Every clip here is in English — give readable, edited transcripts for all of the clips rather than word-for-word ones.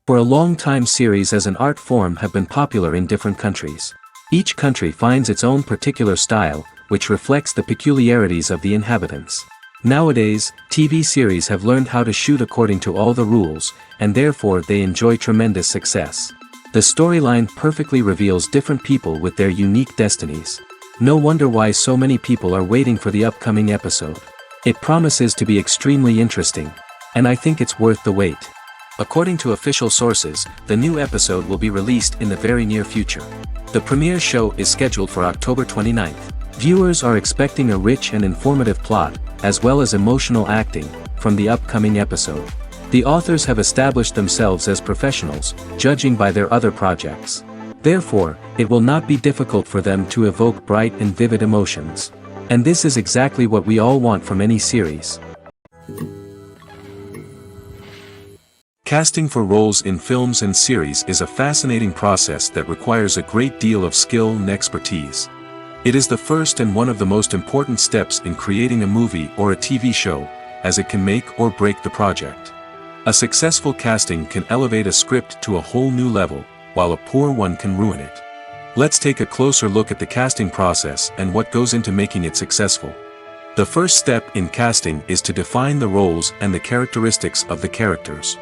For a long time, series as an art form have been popular in different countries. Each country finds its own particular style, which reflects the peculiarities of the inhabitants. Nowadays, TV series have learned how to shoot according to all the rules, and therefore they enjoy tremendous success. The storyline perfectly reveals different people with their unique destinies. No wonder why so many people are waiting for the upcoming episode. It promises to be extremely interesting, and I think it's worth the wait. According to official sources, the new episode will be released in the very near future. The premiere show is scheduled for October 29th. Viewers are expecting a rich and informative plot, as well as emotional acting, from the upcoming episode. The authors have established themselves as professionals, judging by their other projects. Therefore, it will not be difficult for them to evoke bright and vivid emotions. And this is exactly what we all want from any series. Casting for roles in films and series is a fascinating process that requires a great deal of skill and expertise. It is the first and one of the most important steps in creating a movie or a TV show, as it can make or break the project. A successful casting can elevate a script to a whole new level, while a poor one can ruin it. Let's take a closer look at the casting process and what goes into making it successful. The first step in casting is to define the roles and the characteristics of the characters.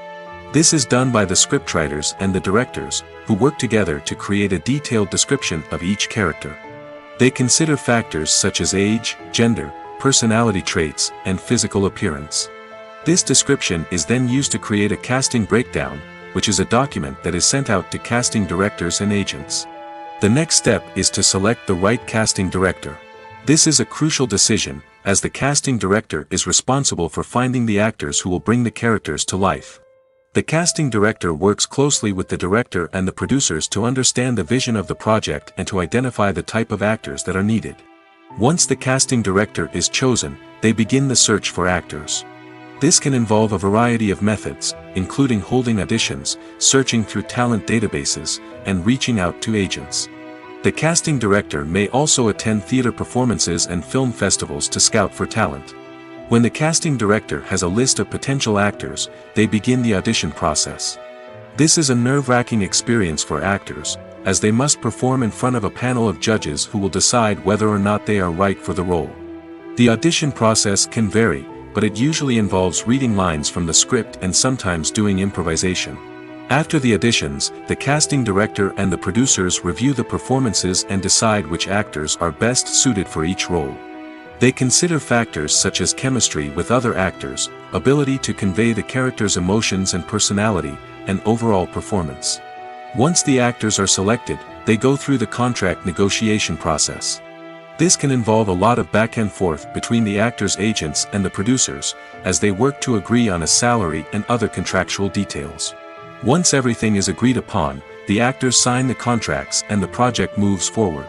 This is done by the scriptwriters and the directors, who work together to create a detailed description of each character. They consider factors such as age, gender, personality traits, and physical appearance. This description is then used to create a casting breakdown, which is a document that is sent out to casting directors and agents. The next step is to select the right casting director. This is a crucial decision, as the casting director is responsible for finding the actors who will bring the characters to life. The casting director works closely with the director and the producers to understand the vision of the project and to identify the type of actors that are needed. Once the casting director is chosen, they begin the search for actors. This can involve a variety of methods, including holding auditions, searching through talent databases, and reaching out to agents. The casting director may also attend theater performances and film festivals to scout for talent. When the casting director has a list of potential actors, they begin the audition process. This is a nerve-wracking experience for actors, as they must perform in front of a panel of judges who will decide whether or not they are right for the role. The audition process can vary, but it usually involves reading lines from the script and sometimes doing improvisation. After the auditions, the casting director and the producers review the performances and decide which actors are best suited for each role. They consider factors such as chemistry with other actors, ability to convey the character's emotions and personality, and overall performance. Once the actors are selected, they go through the contract negotiation process. This can involve a lot of back and forth between the actors' agents and the producers, as they work to agree on a salary and other contractual details. Once everything is agreed upon, the actors sign the contracts and the project moves forward.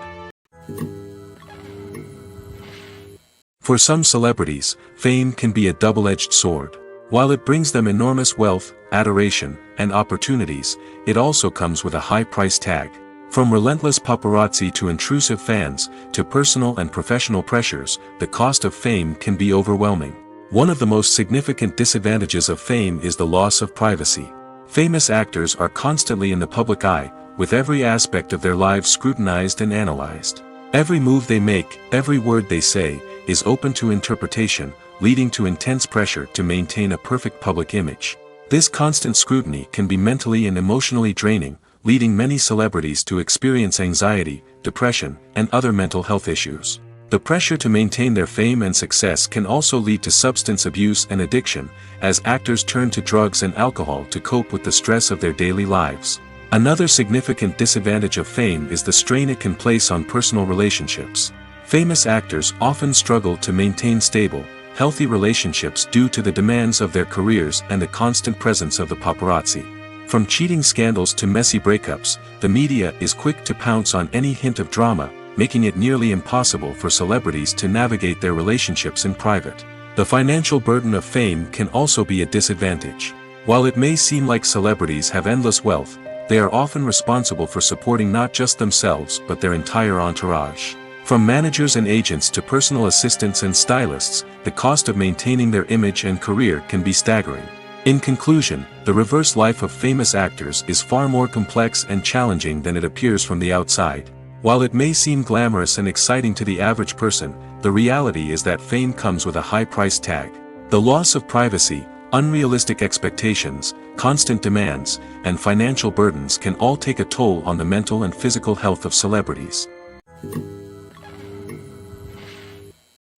For some celebrities, fame can be a double-edged sword. While it brings them enormous wealth, adoration, and opportunities, it also comes with a high price tag. From relentless paparazzi to intrusive fans, to personal and professional pressures, the cost of fame can be overwhelming. One of the most significant disadvantages of fame is the loss of privacy. Famous actors are constantly in the public eye, with every aspect of their lives scrutinized and analyzed. Every move they make, every word they say, is open to interpretation, leading to intense pressure to maintain a perfect public image. This constant scrutiny can be mentally and emotionally draining, leading many celebrities to experience anxiety, depression, and other mental health issues. The pressure to maintain their fame and success can also lead to substance abuse and addiction, as actors turn to drugs and alcohol to cope with the stress of their daily lives. Another significant disadvantage of fame is the strain it can place on personal relationships. Famous actors often struggle to maintain stable, healthy relationships due to the demands of their careers and the constant presence of the paparazzi. From cheating scandals to messy breakups, the media is quick to pounce on any hint of drama, making it nearly impossible for celebrities to navigate their relationships in private. The financial burden of fame can also be a disadvantage. While it may seem like celebrities have endless wealth, they are often responsible for supporting not just themselves but their entire entourage. From managers and agents to personal assistants and stylists, the cost of maintaining their image and career can be staggering. In conclusion, the reverse life of famous actors is far more complex and challenging than it appears from the outside. While it may seem glamorous and exciting to the average person, the reality is that fame comes with a high price tag. The loss of privacy, unrealistic expectations, constant demands, and financial burdens can all take a toll on the mental and physical health of celebrities.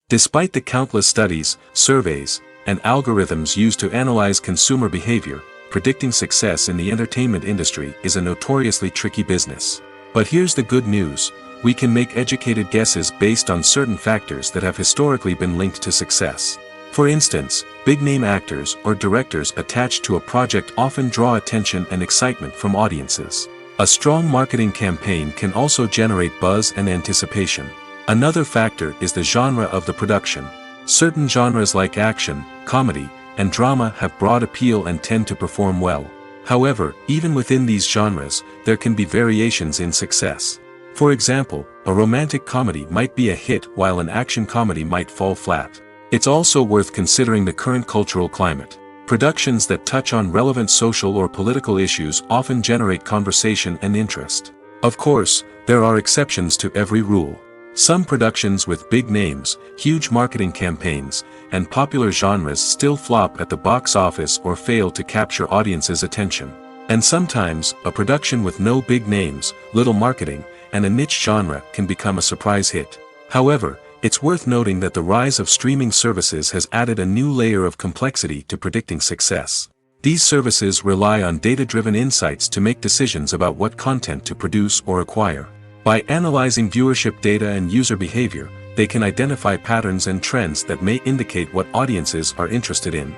Despite the countless studies, surveys, and algorithms used to analyze consumer behavior, predicting success in the entertainment industry is a notoriously tricky business. But here's the good news: we can make educated guesses based on certain factors that have historically been linked to success. For instance, big-name actors or directors attached to a project often draw attention and excitement from audiences. A strong marketing campaign can also generate buzz and anticipation. Another factor is the genre of the production. Certain genres like action, comedy, and drama have broad appeal and tend to perform well. However, even within these genres, there can be variations in success. For example, a romantic comedy might be a hit while an action comedy might fall flat. It's also worth considering the current cultural climate. Productions that touch on relevant social or political issues often generate conversation and interest. Of course, there are exceptions to every rule. Some productions with big names, huge marketing campaigns, and popular genres still flop at the box office or fail to capture audiences' attention. And sometimes, a production with no big names, little marketing, and a niche genre can become a surprise hit. However, it's worth noting that the rise of streaming services has added a new layer of complexity to predicting success. These services rely on data-driven insights to make decisions about what content to produce or acquire. By analyzing viewership data and user behavior, they can identify patterns and trends that may indicate what audiences are interested in.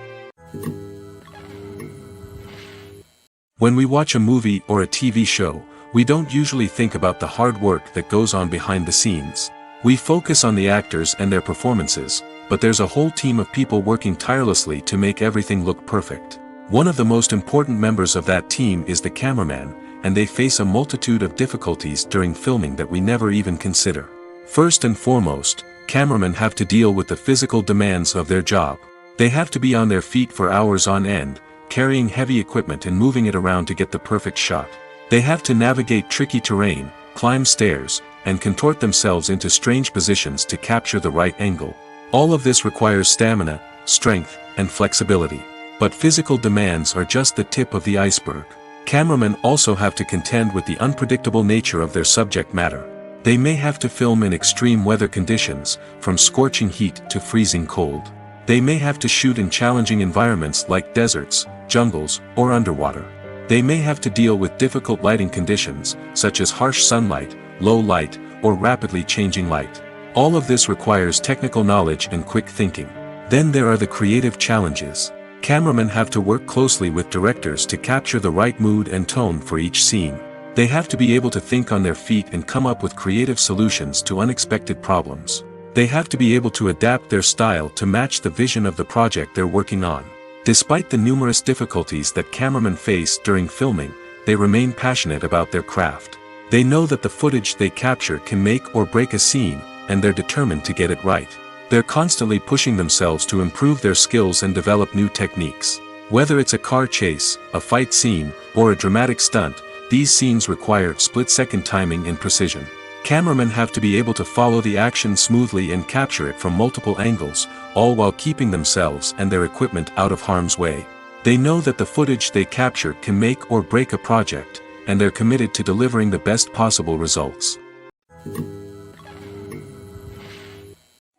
When we watch a movie or a TV show, we don't usually think about the hard work that goes on behind the scenes. We focus on the actors and their performances, but there's a whole team of people working tirelessly to make everything look perfect. One of the most important members of that team is the cameraman, and they face a multitude of difficulties during filming that we never even consider. First and foremost, cameramen have to deal with the physical demands of their job. They have to be on their feet for hours on end, carrying heavy equipment and moving it around to get the perfect shot. They have to navigate tricky terrain, climb stairs, and contort themselves into strange positions to capture the right angle. All of this requires stamina, strength, and flexibility. But physical demands are just the tip of the iceberg. Cameramen also have to contend with the unpredictable nature of their subject matter. They may have to film in extreme weather conditions, from scorching heat to freezing cold. They may have to shoot in challenging environments like deserts, jungles, or underwater. They may have to deal with difficult lighting conditions, such as harsh sunlight, low light, or rapidly changing light. All of this requires technical knowledge and quick thinking. Then there are the creative challenges. Cameramen have to work closely with directors to capture the right mood and tone for each scene. They have to be able to think on their feet and come up with creative solutions to unexpected problems. They have to be able to adapt their style to match the vision of the project they're working on. Despite the numerous difficulties that cameramen face during filming, they remain passionate about their craft. They know that the footage they capture can make or break a scene, and they're determined to get it right. They're constantly pushing themselves to improve their skills and develop new techniques. Whether it's a car chase, a fight scene, or a dramatic stunt, these scenes require split-second timing and precision. Cameramen have to be able to follow the action smoothly and capture it from multiple angles, all while keeping themselves and their equipment out of harm's way. They know that the footage they capture can make or break a project, and they're committed to delivering the best possible results.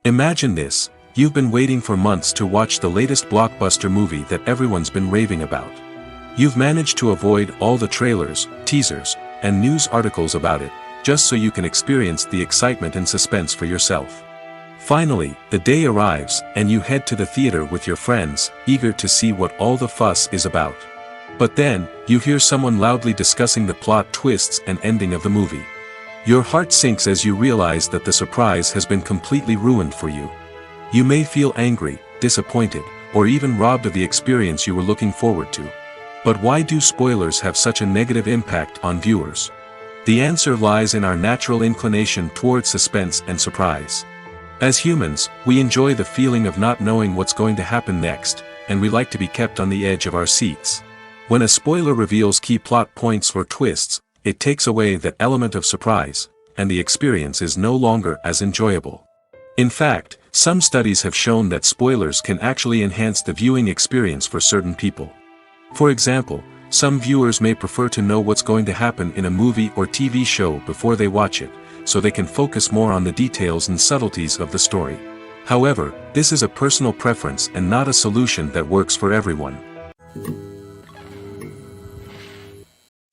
Imagine this: you've been waiting for months to watch the latest blockbuster movie that everyone's been raving about. You've managed to avoid all the trailers, teasers, and news articles about it, just so you can experience the excitement and suspense for yourself. Finally, the day arrives, and you head to the theater with your friends, eager to see what all the fuss is about. But then, you hear someone loudly discussing the plot twists and ending of the movie. Your heart sinks as you realize that the surprise has been completely ruined for you. You may feel angry, disappointed, or even robbed of the experience you were looking forward to. But why do spoilers have such a negative impact on viewers? The answer lies in our natural inclination towards suspense and surprise. As humans, we enjoy the feeling of not knowing what's going to happen next, and we like to be kept on the edge of our seats. When a spoiler reveals key plot points or twists, it takes away that element of surprise, and the experience is no longer as enjoyable. In fact, some studies have shown that spoilers can actually enhance the viewing experience for certain people. For example, some viewers may prefer to know what's going to happen in a movie or TV show before they watch it, so they can focus more on the details and subtleties of the story. However, this is a personal preference and not a solution that works for everyone.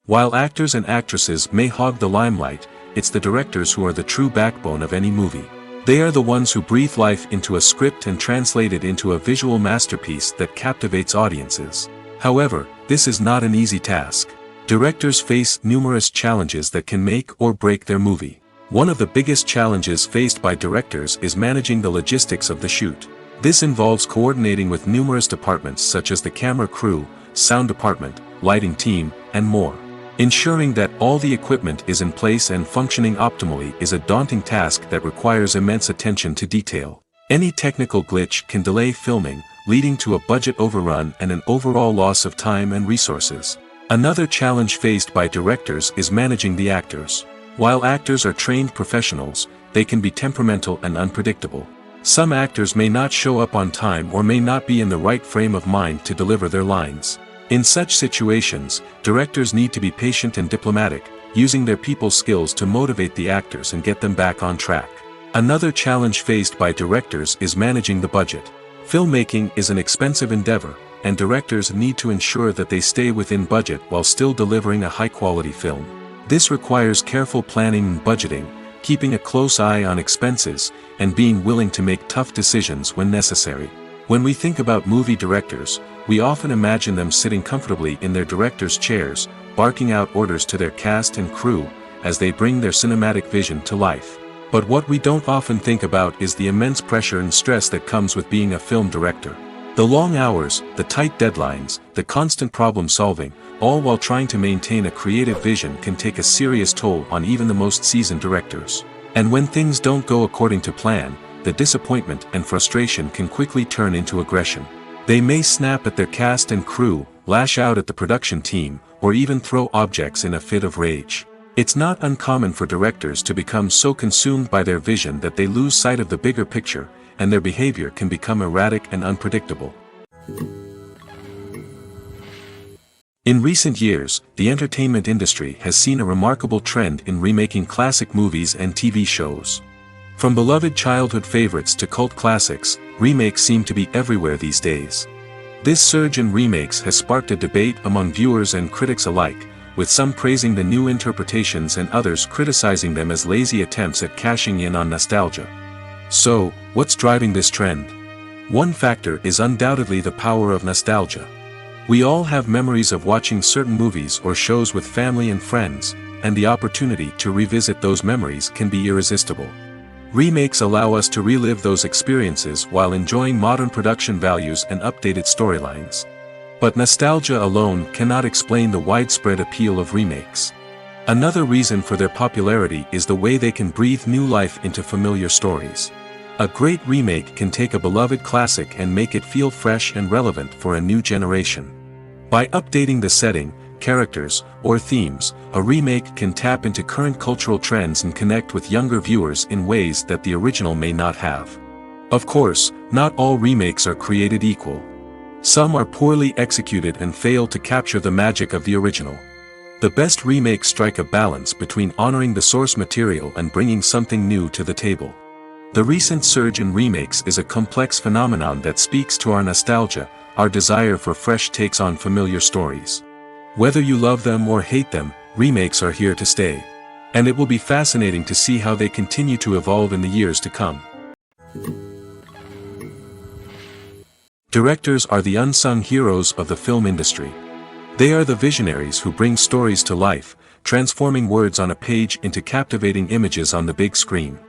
While actors and actresses may hog the limelight, it's the directors who are the true backbone of any movie. They are the ones who breathe life into a script and translate it into a visual masterpiece that captivates audiences. However, this is not an easy task. Directors face numerous challenges that can make or break their movie. One of the biggest challenges faced by directors is managing the logistics of the shoot. This involves coordinating with numerous departments such as the camera crew, sound department, lighting team, and more. Ensuring that all the equipment is in place and functioning optimally is a daunting task that requires immense attention to detail. Any technical glitch can delay filming, leading to a budget overrun and an overall loss of time and resources. Another challenge faced by directors is managing the actors. While actors are trained professionals, they can be temperamental and unpredictable. Some actors may not show up on time or may not be in the right frame of mind to deliver their lines. In such situations, directors need to be patient and diplomatic, using their people skills to motivate the actors and get them back on track. Another challenge faced by directors is managing the budget. Filmmaking is an expensive endeavor, and directors need to ensure that they stay within budget while still delivering a high-quality film. This requires careful planning and budgeting, keeping a close eye on expenses, and being willing to make tough decisions when necessary. When we think about movie directors, we often imagine them sitting comfortably in their director's chairs, barking out orders to their cast and crew, as they bring their cinematic vision to life. But what we don't often think about is the immense pressure and stress that comes with being a film director. The long hours, the tight deadlines, the constant problem solving, all while trying to maintain a creative vision can take a serious toll on even the most seasoned directors. And when things don't go according to plan, the disappointment and frustration can quickly turn into aggression. They may snap at their cast and crew, lash out at the production team, or even throw objects in a fit of rage. It's not uncommon for directors to become so consumed by their vision that they lose sight of the bigger picture, and their behavior can become erratic and unpredictable. In recent years, the entertainment industry has seen a remarkable trend in remaking classic movies and TV shows. From beloved childhood favorites to cult classics, remakes seem to be everywhere these days. This surge in remakes has sparked a debate among viewers and critics alike, with some praising the new interpretations and others criticizing them as lazy attempts at cashing in on nostalgia. So, what's driving this trend? One factor is undoubtedly the power of nostalgia. We all have memories of watching certain movies or shows with family and friends, and the opportunity to revisit those memories can be irresistible. Remakes allow us to relive those experiences while enjoying modern production values and updated storylines. But nostalgia alone cannot explain the widespread appeal of remakes. Another reason for their popularity is the way they can breathe new life into familiar stories. A great remake can take a beloved classic and make it feel fresh and relevant for a new generation. By updating the setting, characters, or themes, a remake can tap into current cultural trends and connect with younger viewers in ways that the original may not have. Of course, not all remakes are created equal. Some are poorly executed and fail to capture the magic of the original. The best remakes strike a balance between honoring the source material and bringing something new to the table. The recent surge in remakes is a complex phenomenon that speaks to our nostalgia, our desire for fresh takes on familiar stories. Whether you love them or hate them, remakes are here to stay. And it will be fascinating to see how they continue to evolve in the years to come. Directors are the unsung heroes of the film industry. They are the visionaries who bring stories to life, transforming words on a page into captivating images on the big screen.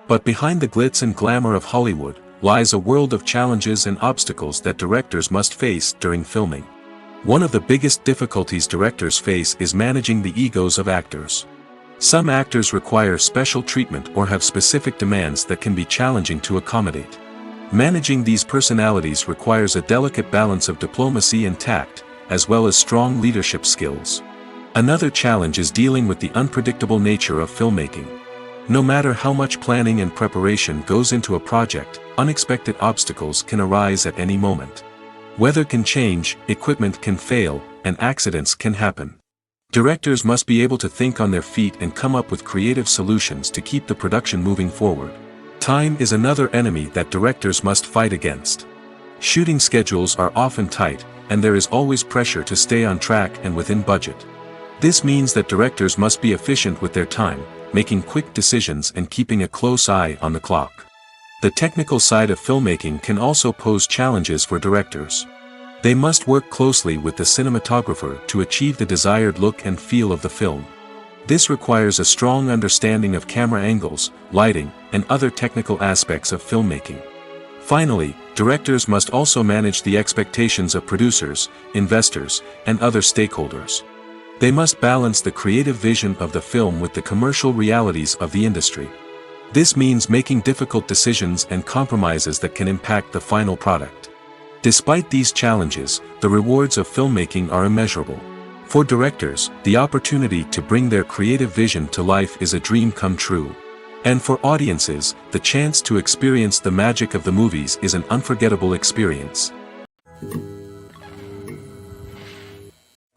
But behind the glitz and glamour of Hollywood, lies a world of challenges and obstacles that directors must face during filming. One of the biggest difficulties directors face is managing the egos of actors. Some actors require special treatment or have specific demands that can be challenging to accommodate. Managing these personalities requires a delicate balance of diplomacy and tact, as well as strong leadership skills. Another challenge is dealing with the unpredictable nature of filmmaking. No matter how much planning and preparation goes into a project, unexpected obstacles can arise at any moment. Weather can change, equipment can fail, and accidents can happen. Directors must be able to think on their feet and come up with creative solutions to keep the production moving forward. Time is another enemy that directors must fight against. Shooting schedules are often tight, and there is always pressure to stay on track and within budget. This means that directors must be efficient with their time, making quick decisions and keeping a close eye on the clock. The technical side of filmmaking can also pose challenges for directors. They must work closely with the cinematographer to achieve the desired look and feel of the film. This requires a strong understanding of camera angles, lighting, and other technical aspects of filmmaking. Finally, directors must also manage the expectations of producers, investors, and other stakeholders. They must balance the creative vision of the film with the commercial realities of the industry. This means making difficult decisions and compromises that can impact the final product. Despite these challenges, the rewards of filmmaking are immeasurable. For directors, the opportunity to bring their creative vision to life is a dream come true. And for audiences, the chance to experience the magic of the movies is an unforgettable experience.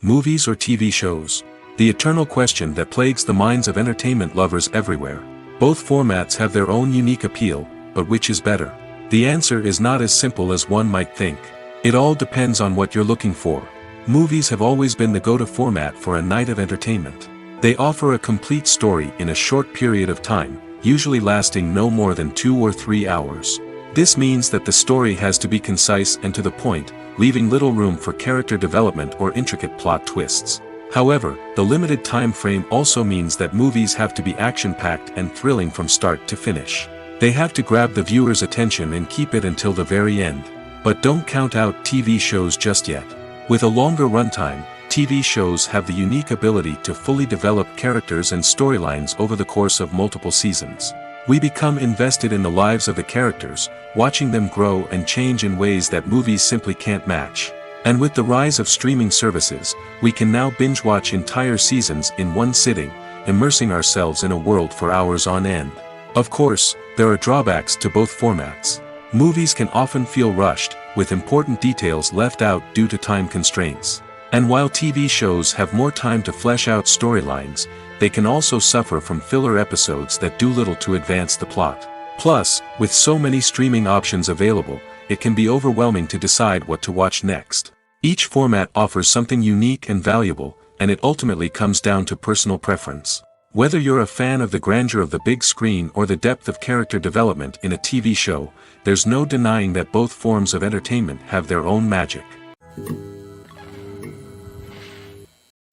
Movies or TV shows? The eternal question that plagues the minds of entertainment lovers everywhere. Both formats have their own unique appeal, but which is better? The answer is not as simple as one might think. It all depends on what you're looking for. Movies have always been the go-to format for a night of entertainment. They offer a complete story in a short period of time, usually lasting no more than 2 or 3 hours. This means that the story has to be concise and to the point, leaving little room for character development or intricate plot twists. However, the limited time frame also means that movies have to be action-packed and thrilling from start to finish. They have to grab the viewer's attention and keep it until the very end. But don't count out TV shows just yet. With a longer runtime, TV shows have the unique ability to fully develop characters and storylines over the course of multiple seasons. We become invested in the lives of the characters, watching them grow and change in ways that movies simply can't match. And with the rise of streaming services, we can now binge-watch entire seasons in one sitting, immersing ourselves in a world for hours on end. Of course, there are drawbacks to both formats. Movies can often feel rushed, with important details left out due to time constraints. And while TV shows have more time to flesh out storylines, they can also suffer from filler episodes that do little to advance the plot. Plus, with so many streaming options available, it can be overwhelming to decide what to watch next. Each format offers something unique and valuable, and it ultimately comes down to personal preference. Whether you're a fan of the grandeur of the big screen or the depth of character development in a TV show, there's no denying that both forms of entertainment have their own magic.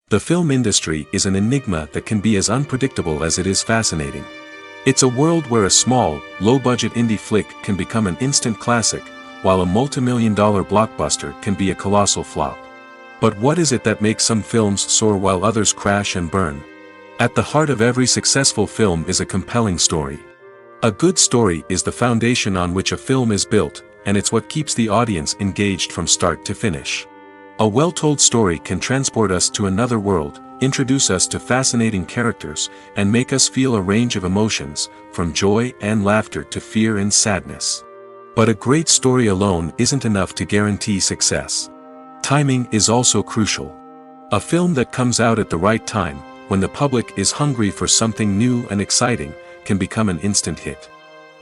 The film industry is an enigma that can be as unpredictable as it is fascinating. It's a world where a small, low-budget indie flick can become an instant classic, while a multi-million-dollar blockbuster can be a colossal flop. But what is it that makes some films soar while others crash and burn? At the heart of every successful film is a compelling story. A good story is the foundation on which a film is built, and it's what keeps the audience engaged from start to finish. A well-told story can transport us to another world, introduce us to fascinating characters, and make us feel a range of emotions, from joy and laughter to fear and sadness. But a great story alone isn't enough to guarantee success. Timing is also crucial. A film that comes out at the right time, when the public is hungry for something new and exciting, can become an instant hit.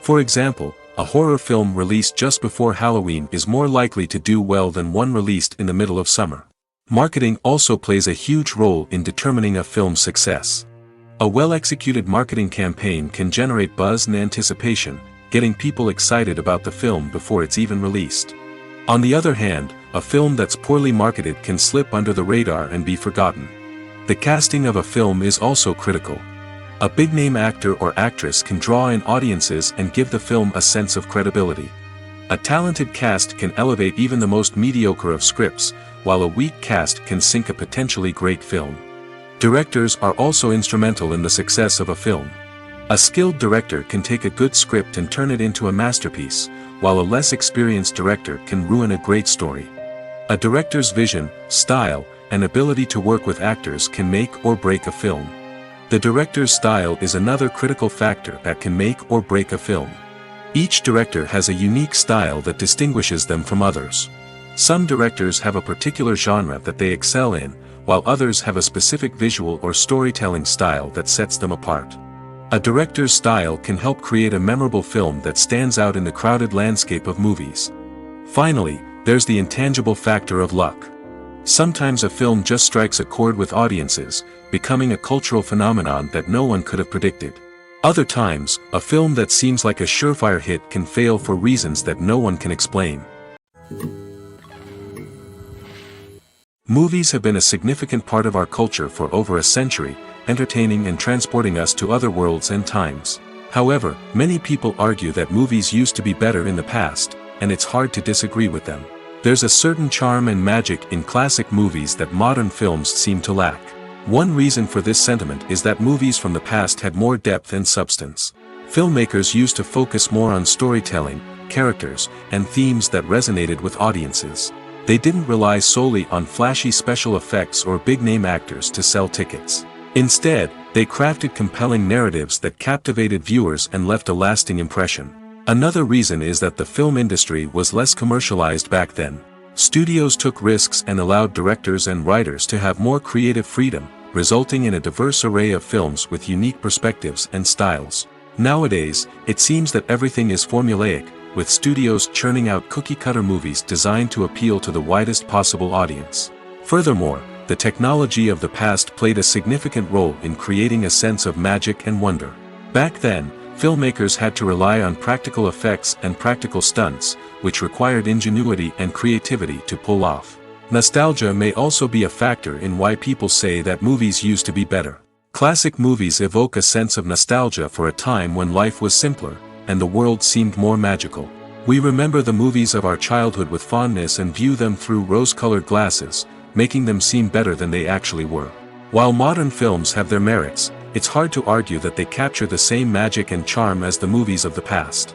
For example, a horror film released just before Halloween is more likely to do well than one released in the middle of summer. Marketing also plays a huge role in determining a film's success. A well-executed marketing campaign can generate buzz and anticipation, getting people excited about the film before it's even released. On the other hand, a film that's poorly marketed can slip under the radar and be forgotten. The casting of a film is also critical. A big-name actor or actress can draw in audiences and give the film a sense of credibility. A talented cast can elevate even the most mediocre of scripts, while a weak cast can sink a potentially great film. Directors are also instrumental in the success of a film. A skilled director can take a good script and turn it into a masterpiece, while a less experienced director can ruin a great story. A director's vision, style, and ability to work with actors can make or break a film. The director's style is another critical factor that can make or break a film. Each director has a unique style that distinguishes them from others. Some directors have a particular genre that they excel in, while others have a specific visual or storytelling style that sets them apart. A director's style can help create a memorable film that stands out in the crowded landscape of movies. Finally, there's the intangible factor of luck. Sometimes a film just strikes a chord with audiences, becoming a cultural phenomenon that no one could have predicted. Other times, a film that seems like a surefire hit can fail for reasons that no one can explain. Movies have been a significant part of our culture for over a century, entertaining and transporting us to other worlds and times. However, many people argue that movies used to be better in the past, and it's hard to disagree with them. There's a certain charm and magic in classic movies that modern films seem to lack. One reason for this sentiment is that movies from the past had more depth and substance. Filmmakers used to focus more on storytelling, characters, and themes that resonated with audiences. They didn't rely solely on flashy special effects or big-name actors to sell tickets. Instead, they crafted compelling narratives that captivated viewers and left a lasting impression. Another reason is that the film industry was less commercialized back then. Studios took risks and allowed directors and writers to have more creative freedom, resulting in a diverse array of films with unique perspectives and styles. Nowadays, it seems that everything is formulaic, with studios churning out cookie-cutter movies designed to appeal to the widest possible audience. Furthermore, the technology of the past played a significant role in creating a sense of magic and wonder. Back then, filmmakers had to rely on practical effects and practical stunts, which required ingenuity and creativity to pull off. Nostalgia may also be a factor in why people say that movies used to be better. Classic movies evoke a sense of nostalgia for a time when life was simpler, and the world seemed more magical. We remember the movies of our childhood with fondness and view them through rose-colored glasses, making them seem better than they actually were. While modern films have their merits, it's hard to argue that they capture the same magic and charm as the movies of the past.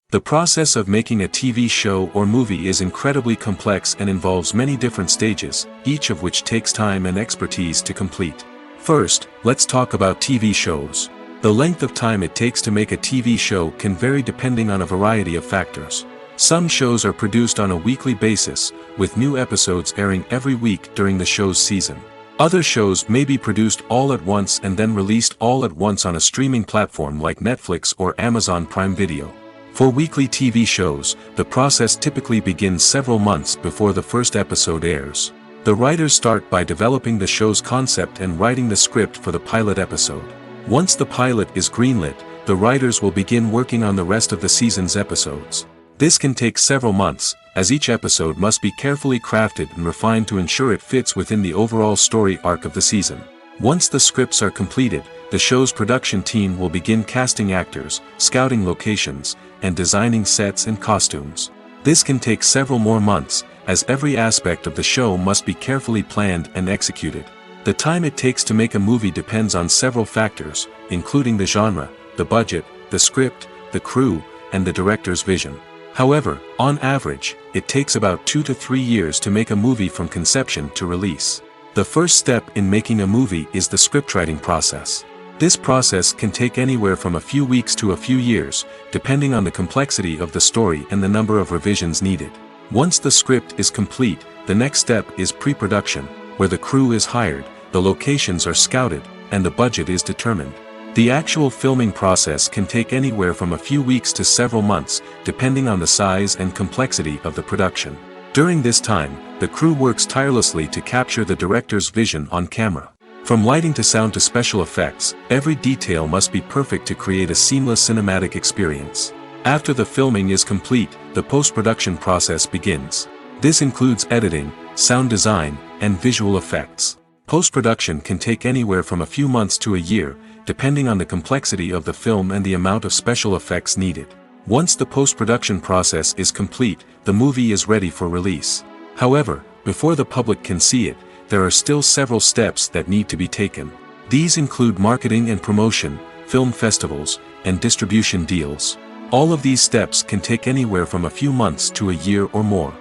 The process of making a TV show or movie is incredibly complex and involves many different stages, each of which takes time and expertise to complete. First, let's talk about TV shows. The length of time it takes to make a TV show can vary depending on a variety of factors. Some shows are produced on a weekly basis, with new episodes airing every week during the show's season. Other shows may be produced all at once and then released all at once on a streaming platform like Netflix or Amazon Prime Video. For weekly TV shows, the process typically begins several months before the first episode airs. The writers start by developing the show's concept and writing the script for the pilot episode. Once the pilot is greenlit, the writers will begin working on the rest of the season's episodes. This can take several months, as each episode must be carefully crafted and refined to ensure it fits within the overall story arc of the season. Once the scripts are completed, the show's production team will begin casting actors, scouting locations, and designing sets and costumes. This can take several more months, as every aspect of the show must be carefully planned and executed. The time it takes to make a movie depends on several factors, including the genre, the budget, the script, the crew, and the director's vision. However, on average, it takes about 2 to 3 years to make a movie from conception to release. The first step in making a movie is the scriptwriting process. This process can take anywhere from a few weeks to a few years, depending on the complexity of the story and the number of revisions needed. Once the script is complete, the next step is pre-production, where the crew is hired, the locations are scouted, and the budget is determined. The actual filming process can take anywhere from a few weeks to several months, depending on the size and complexity of the production. During this time, the crew works tirelessly to capture the director's vision on camera. From lighting to sound to special effects, every detail must be perfect to create a seamless cinematic experience. After the filming is complete, the post-production process begins. This includes editing, sound design, and visual effects. Post-production can take anywhere from a few months to a year, depending on the complexity of the film and the amount of special effects needed. Once the post-production process is complete, the movie is ready for release. However, before the public can see it, there are still several steps that need to be taken. These include marketing and promotion, film festivals, and distribution deals. All of these steps can take anywhere from a few months to a year or more.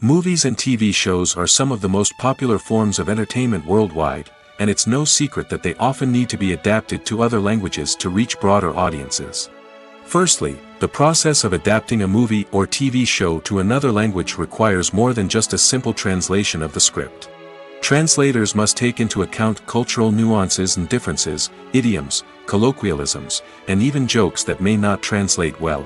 Movies and TV shows are some of the most popular forms of entertainment worldwide, and it's no secret that they often need to be adapted to other languages to reach broader audiences. Firstly, the process of adapting a movie or TV show to another language requires more than just a simple translation of the script. Translators must take into account cultural nuances and differences, idioms, colloquialisms, and even jokes that may not translate well.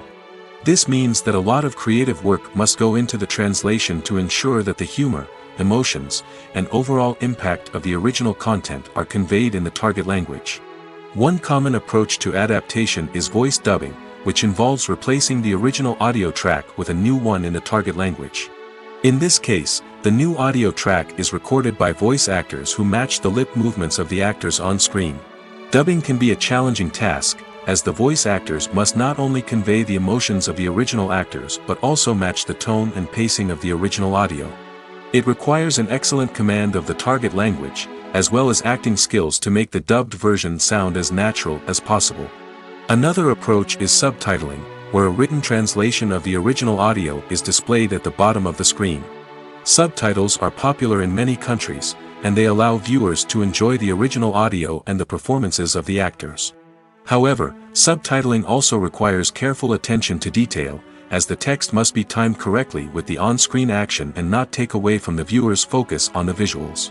This means that a lot of creative work must go into the translation to ensure that the humor, emotions, and overall impact of the original content are conveyed in the target language. One common approach to adaptation is voice dubbing, which involves replacing the original audio track with a new one in the target language. In this case, the new audio track is recorded by voice actors who match the lip movements of the actors on screen. Dubbing can be a challenging task, as the voice actors must not only convey the emotions of the original actors but also match the tone and pacing of the original audio. It requires an excellent command of the target language, as well as acting skills to make the dubbed version sound as natural as possible. Another approach is subtitling, where a written translation of the original audio is displayed at the bottom of the screen. Subtitles are popular in many countries, and they allow viewers to enjoy the original audio and the performances of the actors. However, subtitling also requires careful attention to detail, as the text must be timed correctly with the on-screen action and not take away from the viewer's focus on the visuals.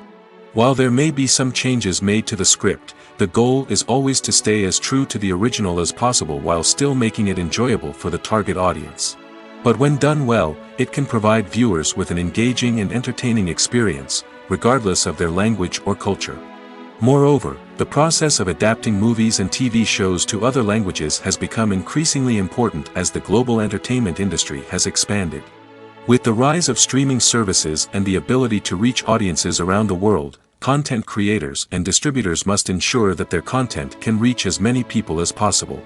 While there may be some changes made to the script, the goal is always to stay as true to the original as possible while still making it enjoyable for the target audience. But when done well, it can provide viewers with an engaging and entertaining experience, regardless of their language or culture. Moreover, the process of adapting movies and TV shows to other languages has become increasingly important as the global entertainment industry has expanded. With the rise of streaming services and the ability to reach audiences around the world, content creators and distributors must ensure that their content can reach as many people as possible.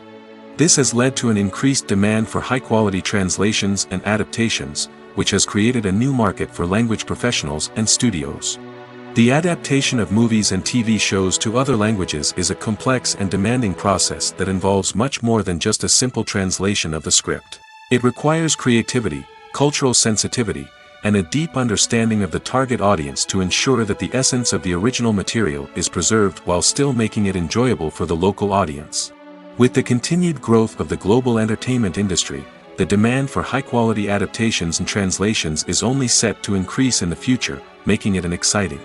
This has led to an increased demand for high-quality translations and adaptations, which has created a new market for language professionals and studios. The adaptation of movies and TV shows to other languages is a complex and demanding process that involves much more than just a simple translation of the script. It requires creativity, cultural sensitivity, and a deep understanding of the target audience to ensure that the essence of the original material is preserved while still making it enjoyable for the local audience. With the continued growth of the global entertainment industry, the demand for high-quality adaptations and translations is only set to increase in the future, making it an exciting.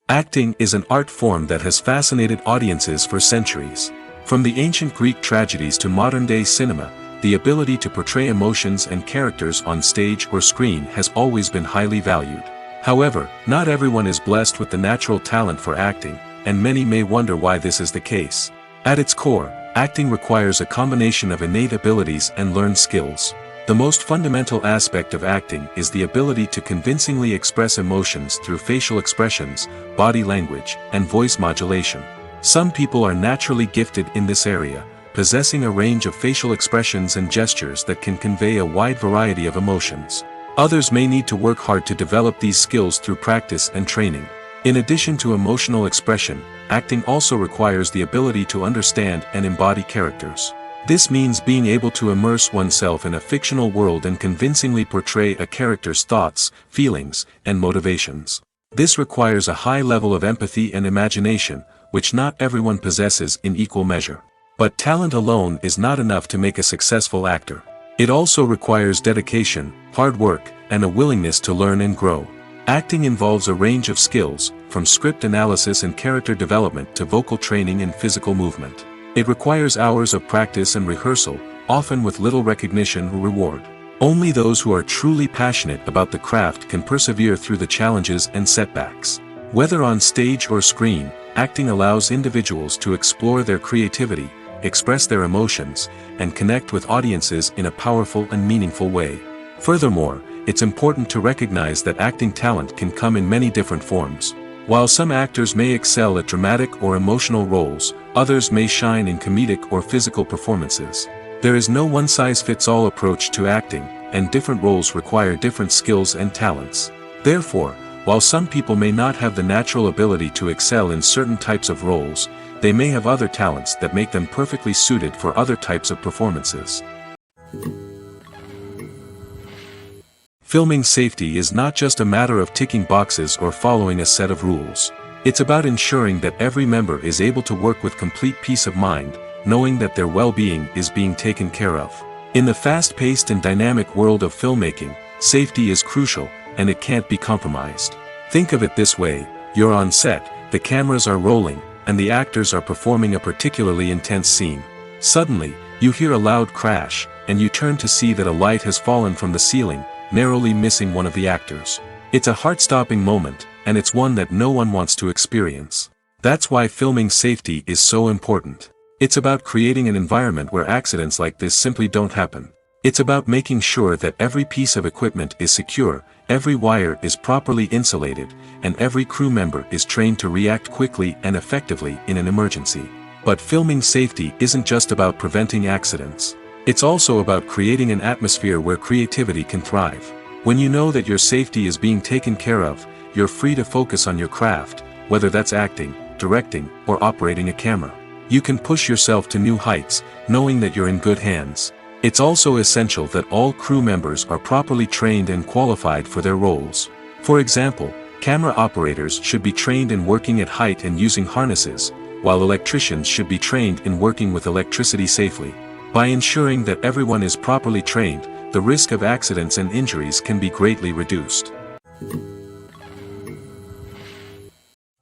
Acting is an art form that has fascinated audiences for centuries. From the ancient Greek tragedies to modern-day cinema, the ability to portray emotions and characters on stage or screen has always been highly valued. However, not everyone is blessed with the natural talent for acting, and many may wonder why this is the case. At its core, acting requires a combination of innate abilities and learned skills. The most fundamental aspect of acting is the ability to convincingly express emotions through facial expressions, body language, and voice modulation. Some people are naturally gifted in this area, possessing a range of facial expressions and gestures that can convey a wide variety of emotions. Others may need to work hard to develop these skills through practice and training. In addition to emotional expression, acting also requires the ability to understand and embody characters. This means being able to immerse oneself in a fictional world and convincingly portray a character's thoughts, feelings, and motivations. This requires a high level of empathy and imagination, which not everyone possesses in equal measure. But talent alone is not enough to make a successful actor. It also requires dedication, hard work, and a willingness to learn and grow. Acting involves a range of skills, from script analysis and character development to vocal training and physical movement. It requires hours of practice and rehearsal, often with little recognition or reward. Only those who are truly passionate about the craft can persevere through the challenges and setbacks. Whether on stage or screen, acting allows individuals to explore their creativity, express their emotions, and connect with audiences in a powerful and meaningful way. Furthermore, it's important to recognize that acting talent can come in many different forms. While some actors may excel at dramatic or emotional roles, others may shine in comedic or physical performances. There is no one-size-fits-all approach to acting, and different roles require different skills and talents. Therefore, while some people may not have the natural ability to excel in certain types of roles, they may have other talents that make them perfectly suited for other types of performances. Filming safety is not just a matter of ticking boxes or following a set of rules. It's about ensuring that every member is able to work with complete peace of mind, knowing that their well-being is being taken care of. In the fast-paced and dynamic world of filmmaking, safety is crucial, and it can't be compromised. Think of it this way: you're on set, the cameras are rolling, and the actors are performing a particularly intense scene. Suddenly, you hear a loud crash, and you turn to see that a light has fallen from the ceiling, narrowly missing one of the actors. It's a heart-stopping moment, and it's one that no one wants to experience. That's why filming safety is so important. It's about creating an environment where accidents like this simply don't happen. It's about making sure that every piece of equipment is secure, every wire is properly insulated, and every crew member is trained to react quickly and effectively in an emergency. But filming safety isn't just about preventing accidents. It's also about creating an atmosphere where creativity can thrive. When you know that your safety is being taken care of, you're free to focus on your craft, whether that's acting, directing, or operating a camera. You can push yourself to new heights, knowing that you're in good hands. It's also essential that all crew members are properly trained and qualified for their roles. For example, camera operators should be trained in working at height and using harnesses, while electricians should be trained in working with electricity safely. By ensuring that everyone is properly trained, the risk of accidents and injuries can be greatly reduced.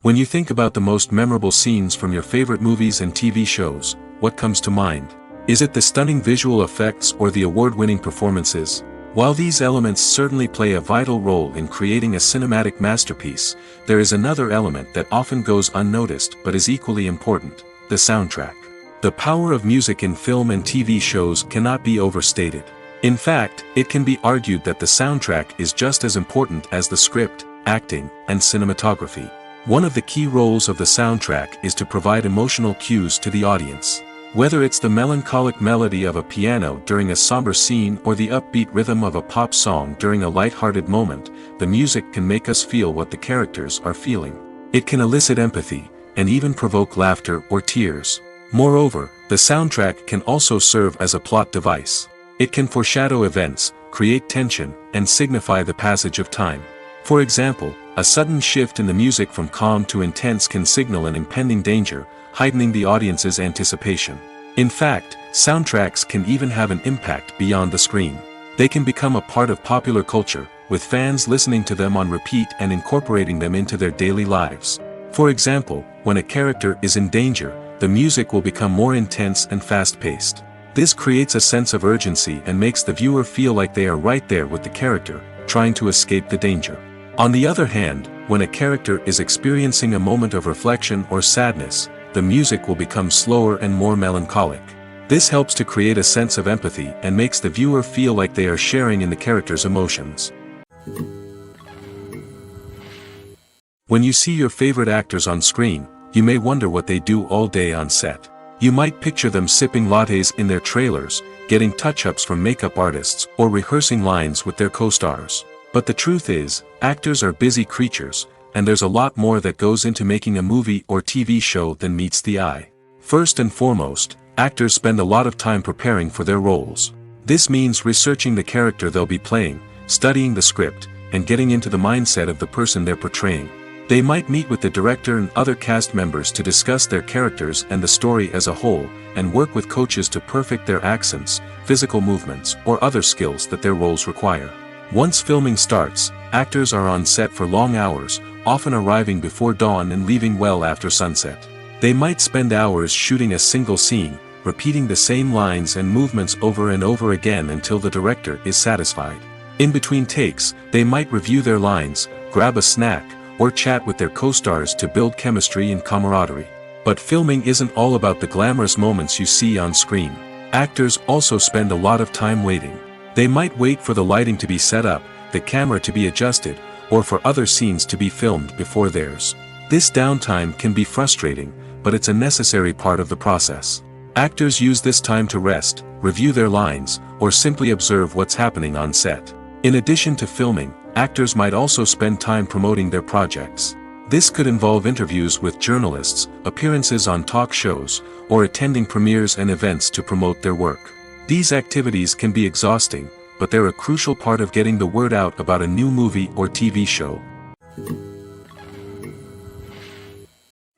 When you think about the most memorable scenes from your favorite movies and TV shows, what comes to mind? Is it the stunning visual effects or the award-winning performances? While these elements certainly play a vital role in creating a cinematic masterpiece, there is another element that often goes unnoticed but is equally important: the soundtrack. The power of music in film and TV shows cannot be overstated. In fact, it can be argued that the soundtrack is just as important as the script, acting, and cinematography. One of the key roles of the soundtrack is to provide emotional cues to the audience. Whether it's the melancholic melody of a piano during a somber scene or the upbeat rhythm of a pop song during a light-hearted moment, the music can make us feel what the characters are feeling. It can elicit empathy, and even provoke laughter or tears. Moreover, the soundtrack can also serve as a plot device. It can foreshadow events, create tension, and signify the passage of time. For example, a sudden shift in the music from calm to intense can signal an impending danger, heightening the audience's anticipation. In fact, soundtracks can even have an impact beyond the screen. They can become a part of popular culture, with fans listening to them on repeat and incorporating them into their daily lives. For example, when a character is in danger, the music will become more intense and fast-paced. This creates a sense of urgency and makes the viewer feel like they are right there with the character, trying to escape the danger. On the other hand, when a character is experiencing a moment of reflection or sadness, the music will become slower and more melancholic. This helps to create a sense of empathy and makes the viewer feel like they are sharing in the character's emotions. When you see your favorite actors on screen, you may wonder what they do all day on set. You might picture them sipping lattes in their trailers, getting touch-ups from makeup artists, or rehearsing lines with their co-stars. But the truth is, actors are busy creatures, and there's a lot more that goes into making a movie or TV show than meets the eye. First and foremost, actors spend a lot of time preparing for their roles. This means researching the character they'll be playing, studying the script, and getting into the mindset of the person they're portraying. They might meet with the director and other cast members to discuss their characters and the story as a whole, and work with coaches to perfect their accents, physical movements, or other skills that their roles require. Once filming starts, actors are on set for long hours, often arriving before dawn and leaving well after sunset. They might spend hours shooting a single scene, repeating the same lines and movements over and over again until the director is satisfied. In between takes, they might review their lines, grab a snack, or chat with their co-stars to build chemistry and camaraderie. But filming isn't all about the glamorous moments you see on screen. Actors also spend a lot of time waiting. They might wait for the lighting to be set up, the camera to be adjusted, or for other scenes to be filmed before theirs. This downtime can be frustrating, but it's a necessary part of the process. Actors use this time to rest, review their lines, or simply observe what's happening on set. In addition to filming, actors might also spend time promoting their projects. This could involve interviews with journalists, appearances on talk shows, or attending premieres and events to promote their work. These activities can be exhausting, but they're a crucial part of getting the word out about a new movie or TV show.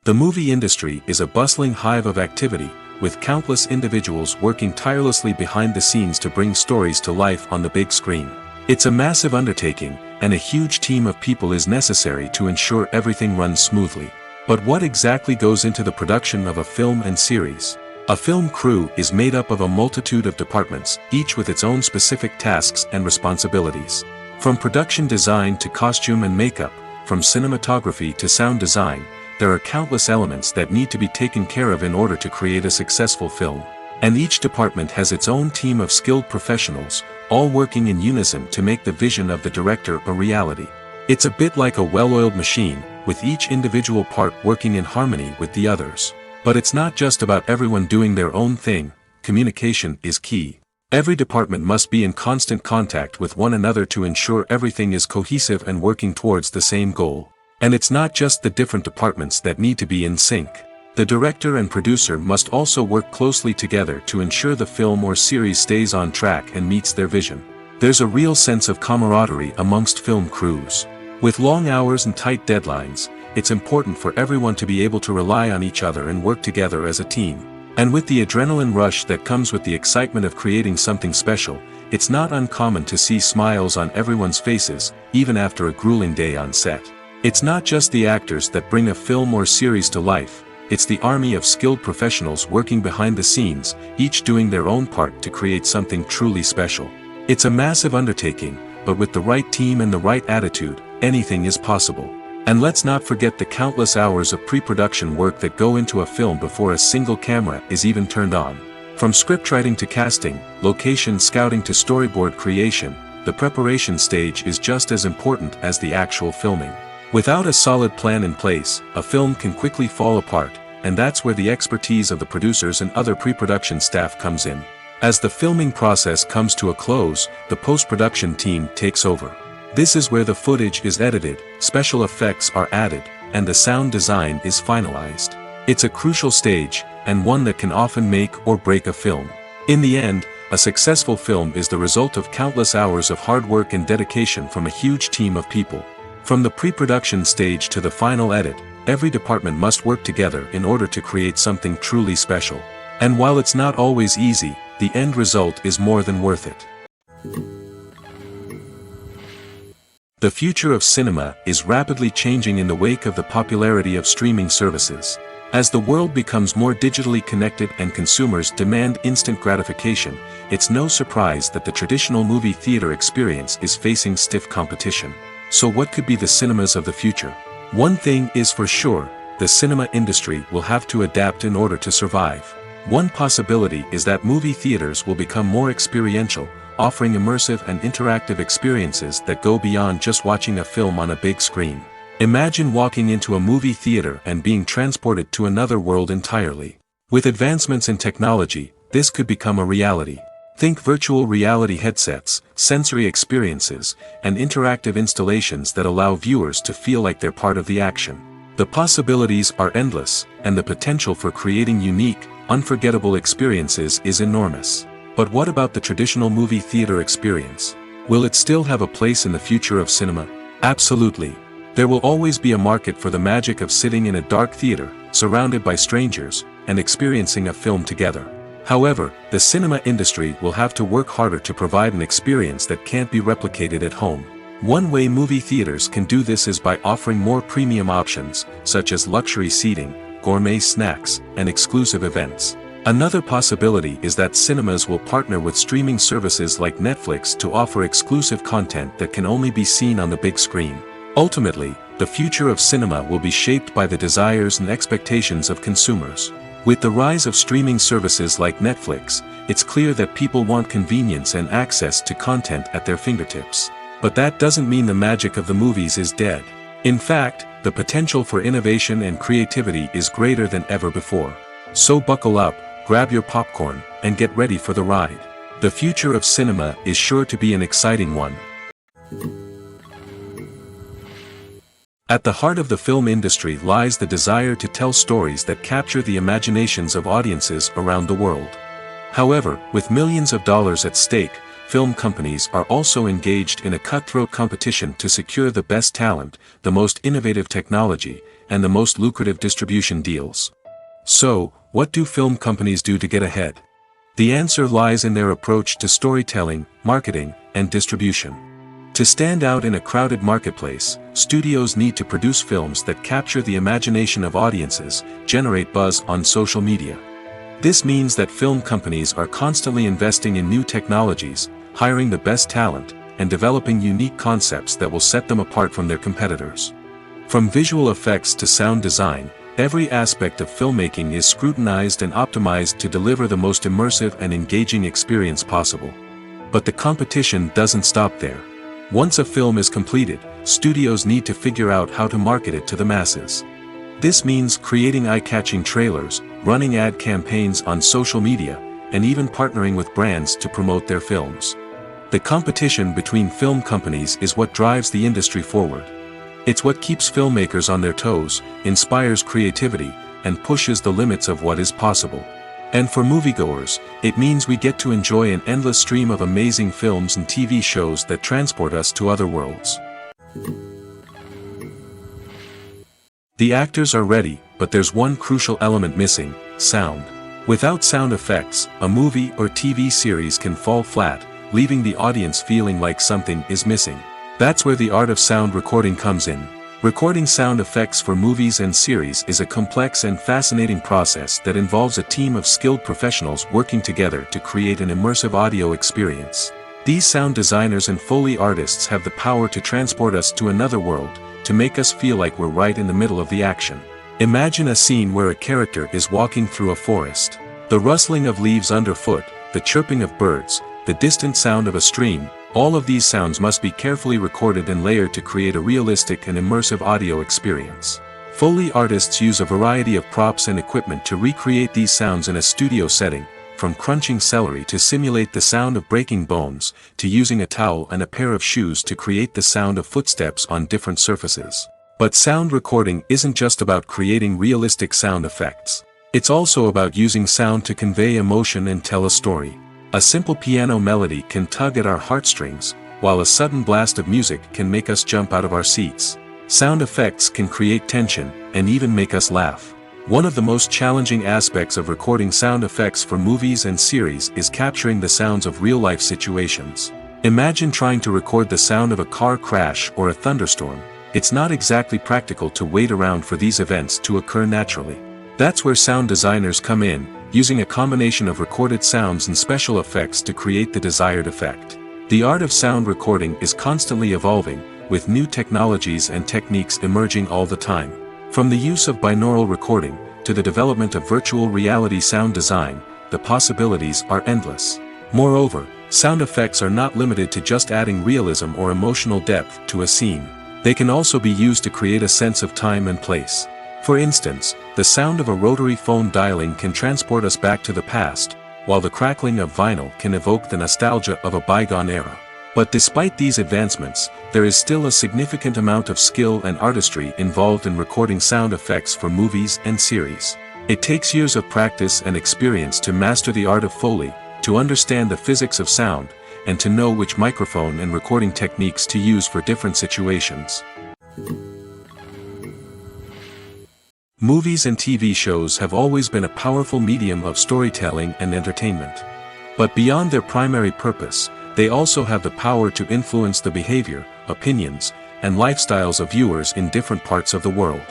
The movie industry is a bustling hive of activity, with countless individuals working tirelessly behind the scenes to bring stories to life on the big screen. It's a massive undertaking, and a huge team of people is necessary to ensure everything runs smoothly. But what exactly goes into the production of a film and series? A film crew is made up of a multitude of departments, each with its own specific tasks and responsibilities. From production design to costume and makeup, from cinematography to sound design, there are countless elements that need to be taken care of in order to create a successful film. And each department has its own team of skilled professionals, all working in unison to make the vision of the director a reality. It's a bit like a well-oiled machine, with each individual part working in harmony with the others. But it's not just about everyone doing their own thing. Communication is key. Every department must be in constant contact with one another to ensure everything is cohesive and working towards the same goal. And it's not just the different departments that need to be in sync. The director and producer must also work closely together to ensure the film or series stays on track and meets their vision. There's a real sense of camaraderie amongst film crews. With long hours and tight deadlines, it's important for everyone to be able to rely on each other and work together as a team. And with the adrenaline rush that comes with the excitement of creating something special, it's not uncommon to see smiles on everyone's faces, even after a grueling day on set. It's not just the actors that bring a film or series to life. It's the army of skilled professionals working behind the scenes, each doing their own part to create something truly special. It's a massive undertaking, but with the right team and the right attitude, anything is possible. And let's not forget the countless hours of pre-production work that go into a film before a single camera is even turned on. From scriptwriting to casting, location scouting to storyboard creation, the preparation stage is just as important as the actual filming. Without a solid plan in place, a film can quickly fall apart, and that's where the expertise of the producers and other pre-production staff comes in. As the filming process comes to a close, the post-production team takes over. This is where the footage is edited, special effects are added, and the sound design is finalized. It's a crucial stage, and one that can often make or break a film. In the end, a successful film is the result of countless hours of hard work and dedication from a huge team of people. From the pre-production stage to the final edit, every department must work together in order to create something truly special. And while it's not always easy, the end result is more than worth it. The future of cinema is rapidly changing in the wake of the popularity of streaming services. As the world becomes more digitally connected and consumers demand instant gratification, it's no surprise that the traditional movie theater experience is facing stiff competition. So what could be the cinemas of the future? One thing is for sure, the cinema industry will have to adapt in order to survive. One possibility is that movie theaters will become more experiential, offering immersive and interactive experiences that go beyond just watching a film on a big screen. Imagine walking into a movie theater and being transported to another world entirely. With advancements in technology, this could become a reality. Think virtual reality headsets, sensory experiences, and interactive installations that allow viewers to feel like they're part of the action. The possibilities are endless, and the potential for creating unique, unforgettable experiences is enormous. But what about the traditional movie theater experience? Will it still have a place in the future of cinema? Absolutely. There will always be a market for the magic of sitting in a dark theater, surrounded by strangers, and experiencing a film together. However, the cinema industry will have to work harder to provide an experience that can't be replicated at home. One way movie theaters can do this is by offering more premium options, such as luxury seating, gourmet snacks, and exclusive events. Another possibility is that cinemas will partner with streaming services like Netflix to offer exclusive content that can only be seen on the big screen. Ultimately, the future of cinema will be shaped by the desires and expectations of consumers. With the rise of streaming services like Netflix, it's clear that people want convenience and access to content at their fingertips. But that doesn't mean the magic of the movies is dead. In fact, the potential for innovation and creativity is greater than ever before. So buckle up, grab your popcorn, and get ready for the ride. The future of cinema is sure to be an exciting one. At the heart of the film industry lies the desire to tell stories that capture the imaginations of audiences around the world. However, with millions of dollars at stake, film companies are also engaged in a cutthroat competition to secure the best talent, the most innovative technology, and the most lucrative distribution deals. So, what do film companies do to get ahead? The answer lies in their approach to storytelling, marketing, and distribution. To stand out in a crowded marketplace, studios need to produce films that capture the imagination of audiences, generate buzz on social media. This means that film companies are constantly investing in new technologies, hiring the best talent, and developing unique concepts that will set them apart from their competitors. From visual effects to sound design, every aspect of filmmaking is scrutinized and optimized to deliver the most immersive and engaging experience possible. But the competition doesn't stop there. Once a film is completed, studios need to figure out how to market it to the masses. This means creating eye-catching trailers, running ad campaigns on social media, and even partnering with brands to promote their films. The competition between film companies is what drives the industry forward. It's what keeps filmmakers on their toes, inspires creativity, and pushes the limits of what is possible. And for moviegoers, it means we get to enjoy an endless stream of amazing films and TV shows that transport us to other worlds. The actors are ready, but there's one crucial element missing: sound. Without sound effects, a movie or TV series can fall flat, leaving the audience feeling like something is missing. That's where the art of sound recording comes in. Recording sound effects for movies and series is a complex and fascinating process that involves a team of skilled professionals working together to create an immersive audio experience. These sound designers and Foley artists have the power to transport us to another world, to make us feel like we're right in the middle of the action. Imagine a scene where a character is walking through a forest. The rustling of leaves underfoot, the chirping of birds, the distant sound of a stream, all of these sounds must be carefully recorded and layered to create a realistic and immersive audio experience. Foley artists use a variety of props and equipment to recreate these sounds in a studio setting, from crunching celery to simulate the sound of breaking bones, to using a towel and a pair of shoes to create the sound of footsteps on different surfaces. But sound recording isn't just about creating realistic sound effects. It's also about using sound to convey emotion and tell a story. A simple piano melody can tug at our heartstrings, while a sudden blast of music can make us jump out of our seats. Sound effects can create tension, and even make us laugh. One of the most challenging aspects of recording sound effects for movies and series is capturing the sounds of real-life situations. Imagine trying to record the sound of a car crash or a thunderstorm. It's not exactly practical to wait around for these events to occur naturally. That's where sound designers come in, using a combination of recorded sounds and special effects to create the desired effect. The art of sound recording is constantly evolving, with new technologies and techniques emerging all the time. From the use of binaural recording, to the development of virtual reality sound design, the possibilities are endless. Moreover, sound effects are not limited to just adding realism or emotional depth to a scene. They can also be used to create a sense of time and place. For instance, the sound of a rotary phone dialing can transport us back to the past, while the crackling of vinyl can evoke the nostalgia of a bygone era. But despite these advancements, there is still a significant amount of skill and artistry involved in recording sound effects for movies and series. It takes years of practice and experience to master the art of Foley, to understand the physics of sound, and to know which microphone and recording techniques to use for different situations. Movies and TV shows have always been a powerful medium of storytelling and entertainment. But beyond their primary purpose, they also have the power to influence the behavior, opinions, and lifestyles of viewers in different parts of the world.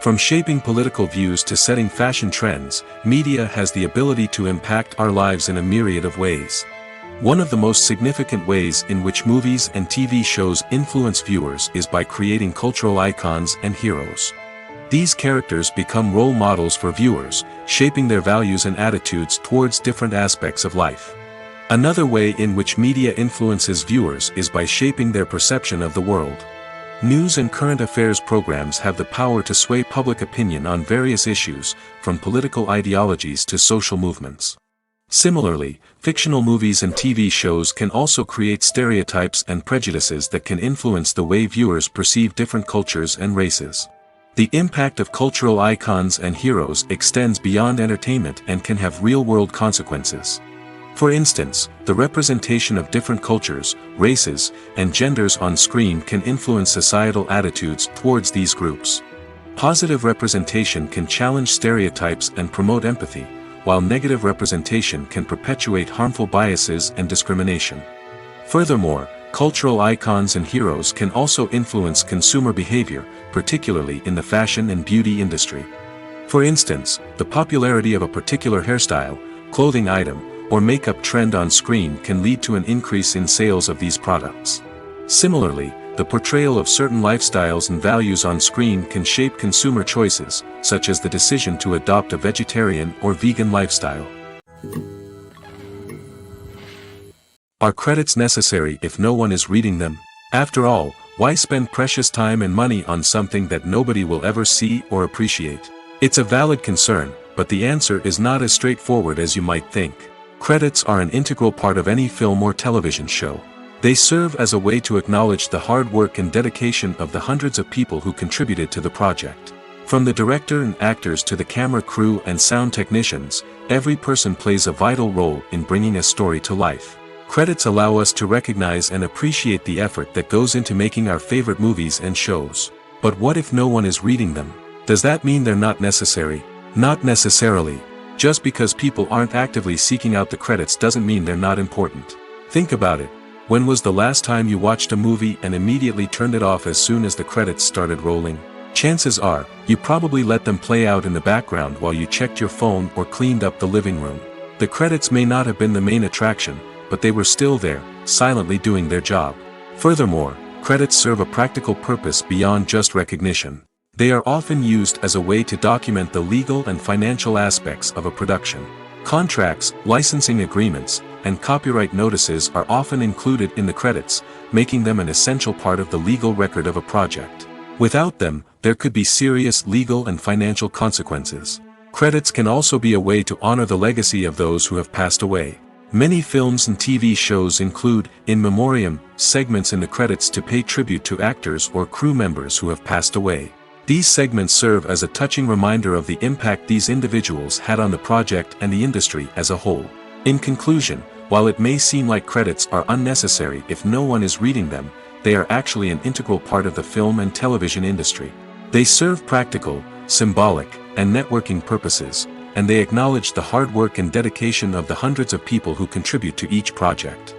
From shaping political views to setting fashion trends, media has the ability to impact our lives in a myriad of ways. One of the most significant ways in which movies and TV shows influence viewers is by creating cultural icons and heroes. These characters become role models for viewers, shaping their values and attitudes towards different aspects of life. Another way in which media influences viewers is by shaping their perception of the world. News and current affairs programs have the power to sway public opinion on various issues, from political ideologies to social movements. Similarly, fictional movies and TV shows can also create stereotypes and prejudices that can influence the way viewers perceive different cultures and races. The impact of cultural icons and heroes extends beyond entertainment and can have real-world consequences. For instance, the representation of different cultures, races, and genders on screen can influence societal attitudes towards these groups. Positive representation can challenge stereotypes and promote empathy, while negative representation can perpetuate harmful biases and discrimination. Furthermore, cultural icons and heroes can also influence consumer behavior, particularly in the fashion and beauty industry. For instance, the popularity of a particular hairstyle, clothing item, or makeup trend on screen can lead to an increase in sales of these products. Similarly, the portrayal of certain lifestyles and values on screen can shape consumer choices, such as the decision to adopt a vegetarian or vegan lifestyle. Are credits necessary if no one is reading them? After all, why spend precious time and money on something that nobody will ever see or appreciate? It's a valid concern, but the answer is not as straightforward as you might think. Credits are an integral part of any film or television show. They serve as a way to acknowledge the hard work and dedication of the hundreds of people who contributed to the project. From the director and actors to the camera crew and sound technicians, every person plays a vital role in bringing a story to life. Credits allow us to recognize and appreciate the effort that goes into making our favorite movies and shows. But what if no one is reading them? Does that mean they're not necessary? Not necessarily. Just because people aren't actively seeking out the credits doesn't mean they're not important. Think about it. When was the last time you watched a movie and immediately turned it off as soon as the credits started rolling? Chances are, you probably let them play out in the background while you checked your phone or cleaned up the living room. The credits may not have been the main attraction, but they were still there, silently doing their job. Furthermore, credits serve a practical purpose beyond just recognition. They are often used as a way to document the legal and financial aspects of a production. Contracts, licensing agreements, and copyright notices are often included in the credits, making them an essential part of the legal record of a project. Without them, there could be serious legal and financial consequences. Credits can also be a way to honor the legacy of those who have passed away. Many films and TV shows include, in memoriam, segments in the credits to pay tribute to actors or crew members who have passed away. These segments serve as a touching reminder of the impact these individuals had on the project and the industry as a whole. In conclusion, while it may seem like credits are unnecessary if no one is reading them, they are actually an integral part of the film and television industry. They serve practical, symbolic, and networking purposes, and they acknowledge the hard work and dedication of the hundreds of people who contribute to each project.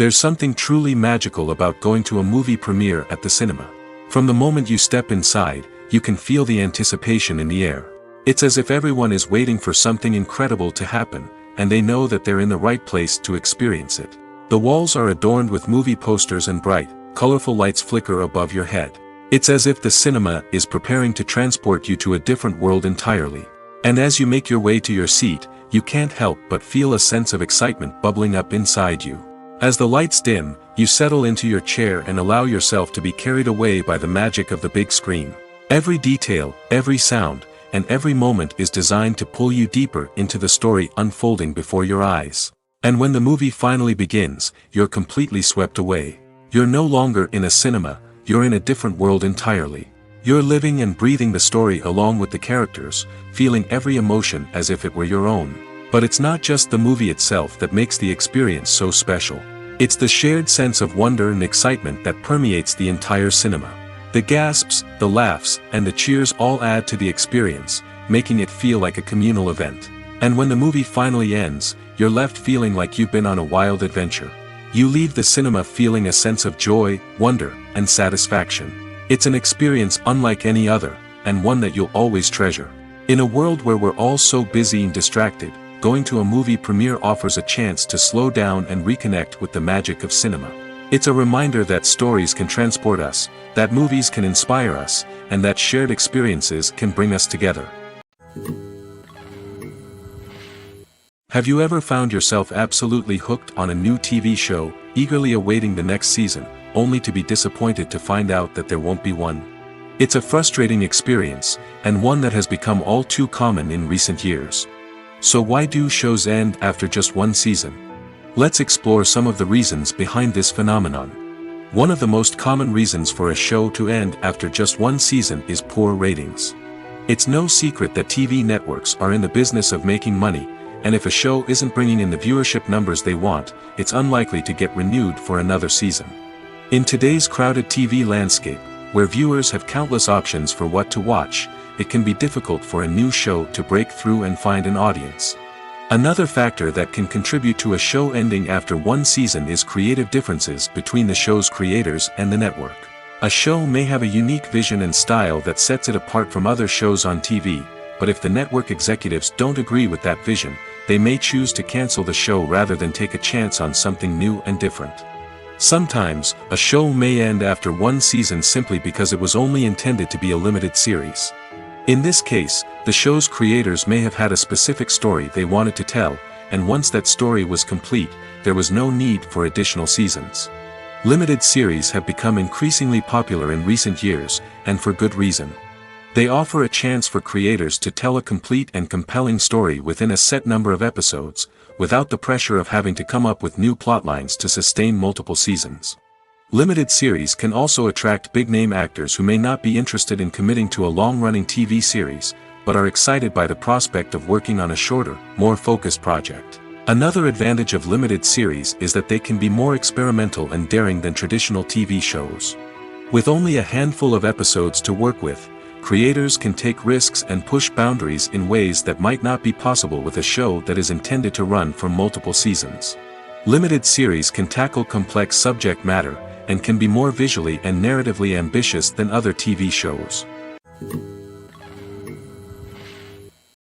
There's something truly magical about going to a movie premiere at the cinema. From the moment you step inside, you can feel the anticipation in the air. It's as if everyone is waiting for something incredible to happen, and they know that they're in the right place to experience it. The walls are adorned with movie posters and bright, colorful lights flicker above your head. It's as if the cinema is preparing to transport you to a different world entirely. And as you make your way to your seat, you can't help but feel a sense of excitement bubbling up inside you. As the lights dim, you settle into your chair and allow yourself to be carried away by the magic of the big screen. Every detail, every sound, and every moment is designed to pull you deeper into the story unfolding before your eyes. And when the movie finally begins, you're completely swept away. You're no longer in a cinema, you're in a different world entirely. You're living and breathing the story along with the characters, feeling every emotion as if it were your own. But it's not just the movie itself that makes the experience so special. It's the shared sense of wonder and excitement that permeates the entire cinema. The gasps, the laughs, and the cheers all add to the experience, making it feel like a communal event. And when the movie finally ends, you're left feeling like you've been on a wild adventure. You leave the cinema feeling a sense of joy, wonder, and satisfaction. It's an experience unlike any other, and one that you'll always treasure. In a world where we're all so busy and distracted, going to a movie premiere offers a chance to slow down and reconnect with the magic of cinema. It's a reminder that stories can transport us, that movies can inspire us, and that shared experiences can bring us together. Have you ever found yourself absolutely hooked on a new TV show, eagerly awaiting the next season, only to be disappointed to find out that there won't be one? It's a frustrating experience, and one that has become all too common in recent years. So why do shows end after just one season? Let's explore some of the reasons behind this phenomenon. One of the most common reasons for a show to end after just one season is poor ratings. It's no secret that TV networks are in the business of making money, and if a show isn't bringing in the viewership numbers they want, it's unlikely to get renewed for another season. In today's crowded TV landscape, where viewers have countless options for what to watch, it can be difficult for a new show to break through and find an audience. Another factor that can contribute to a show ending after one season is creative differences between the show's creators and the network. A show may have a unique vision and style that sets it apart from other shows on TV, but if the network executives don't agree with that vision, they may choose to cancel the show rather than take a chance on something new and different. Sometimes, a show may end after one season simply because it was only intended to be a limited series. In this case, the show's creators may have had a specific story they wanted to tell, and once that story was complete, there was no need for additional seasons. Limited series have become increasingly popular in recent years, and for good reason. They offer a chance for creators to tell a complete and compelling story within a set number of episodes, without the pressure of having to come up with new plotlines to sustain multiple seasons. Limited series can also attract big-name actors who may not be interested in committing to a long-running TV series, but are excited by the prospect of working on a shorter, more focused project. Another advantage of limited series is that they can be more experimental and daring than traditional TV shows. With only a handful of episodes to work with, creators can take risks and push boundaries in ways that might not be possible with a show that is intended to run for multiple seasons. Limited series can tackle complex subject matter, and can be more visually and narratively ambitious than other TV shows.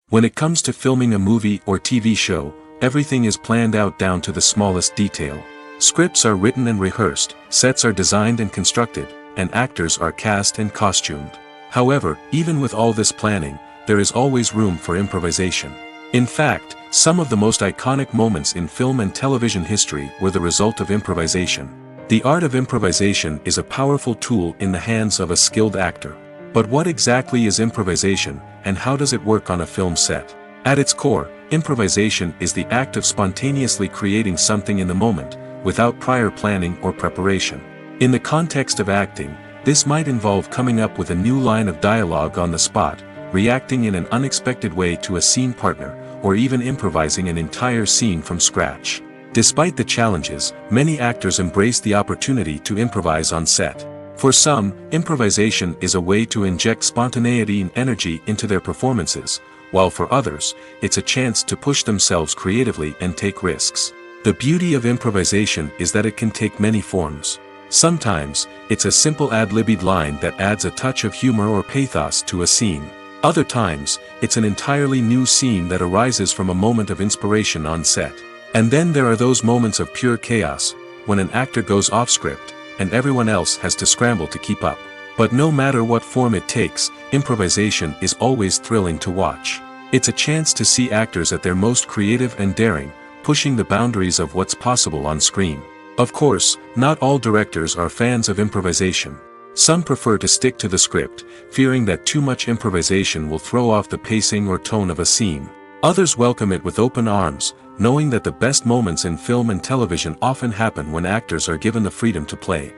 When it comes to filming a movie or TV show, everything is planned out down to the smallest detail. Scripts are written and rehearsed, sets are designed and constructed, and actors are cast and costumed. However, even with all this planning, there is always room for improvisation. In fact, some of the most iconic moments in film and television history were the result of improvisation. The art of improvisation is a powerful tool in the hands of a skilled actor. But what exactly is improvisation, and how does it work on a film set? At its core, improvisation is the act of spontaneously creating something in the moment, without prior planning or preparation. In the context of acting, this might involve coming up with a new line of dialogue on the spot, reacting in an unexpected way to a scene partner, or even improvising an entire scene from scratch. Despite the challenges, many actors embrace the opportunity to improvise on set. For some, improvisation is a way to inject spontaneity and energy into their performances, while for others, it's a chance to push themselves creatively and take risks. The beauty of improvisation is that it can take many forms. Sometimes, it's a simple ad-libbed line that adds a touch of humor or pathos to a scene. Other times, it's an entirely new scene that arises from a moment of inspiration on set. And then there are those moments of pure chaos, when an actor goes off script, and everyone else has to scramble to keep up. But no matter what form it takes, improvisation is always thrilling to watch. It's a chance to see actors at their most creative and daring, pushing the boundaries of what's possible on screen. Of course, not all directors are fans of improvisation. Some prefer to stick to the script, fearing that too much improvisation will throw off the pacing or tone of a scene. Others welcome it with open arms, knowing that the best moments in film and television often happen when actors are given the freedom to play.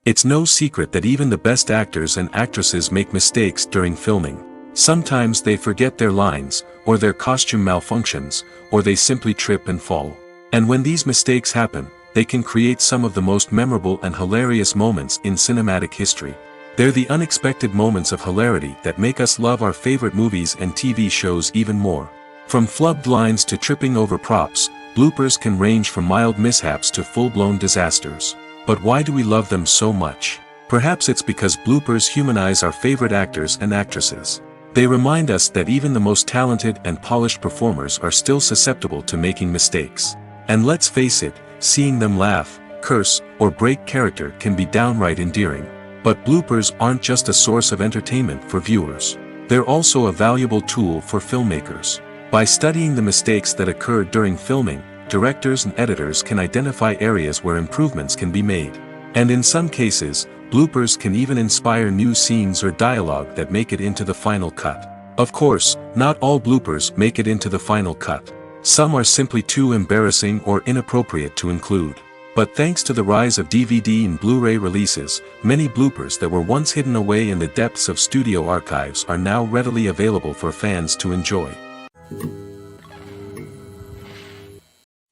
It's no secret that even the best actors and actresses make mistakes during filming. Sometimes they forget their lines, or their costume malfunctions, or they simply trip and fall. And when these mistakes happen, they can create some of the most memorable and hilarious moments in cinematic history. They're the unexpected moments of hilarity that make us love our favorite movies and TV shows even more. From flubbed lines to tripping over props, bloopers can range from mild mishaps to full-blown disasters. But why do we love them so much? Perhaps it's because bloopers humanize our favorite actors and actresses. They remind us that even the most talented and polished performers are still susceptible to making mistakes. And let's face it, seeing them laugh, curse, or break character can be downright endearing. But bloopers aren't just a source of entertainment for viewers. They're also a valuable tool for filmmakers. By studying the mistakes that occurred during filming, directors and editors can identify areas where improvements can be made. And in some cases, bloopers can even inspire new scenes or dialogue that make it into the final cut. Of course, not all bloopers make it into the final cut. Some are simply too embarrassing or inappropriate to include. But thanks to the rise of DVD and Blu-ray releases, many bloopers that were once hidden away in the depths of studio archives are now readily available for fans to enjoy.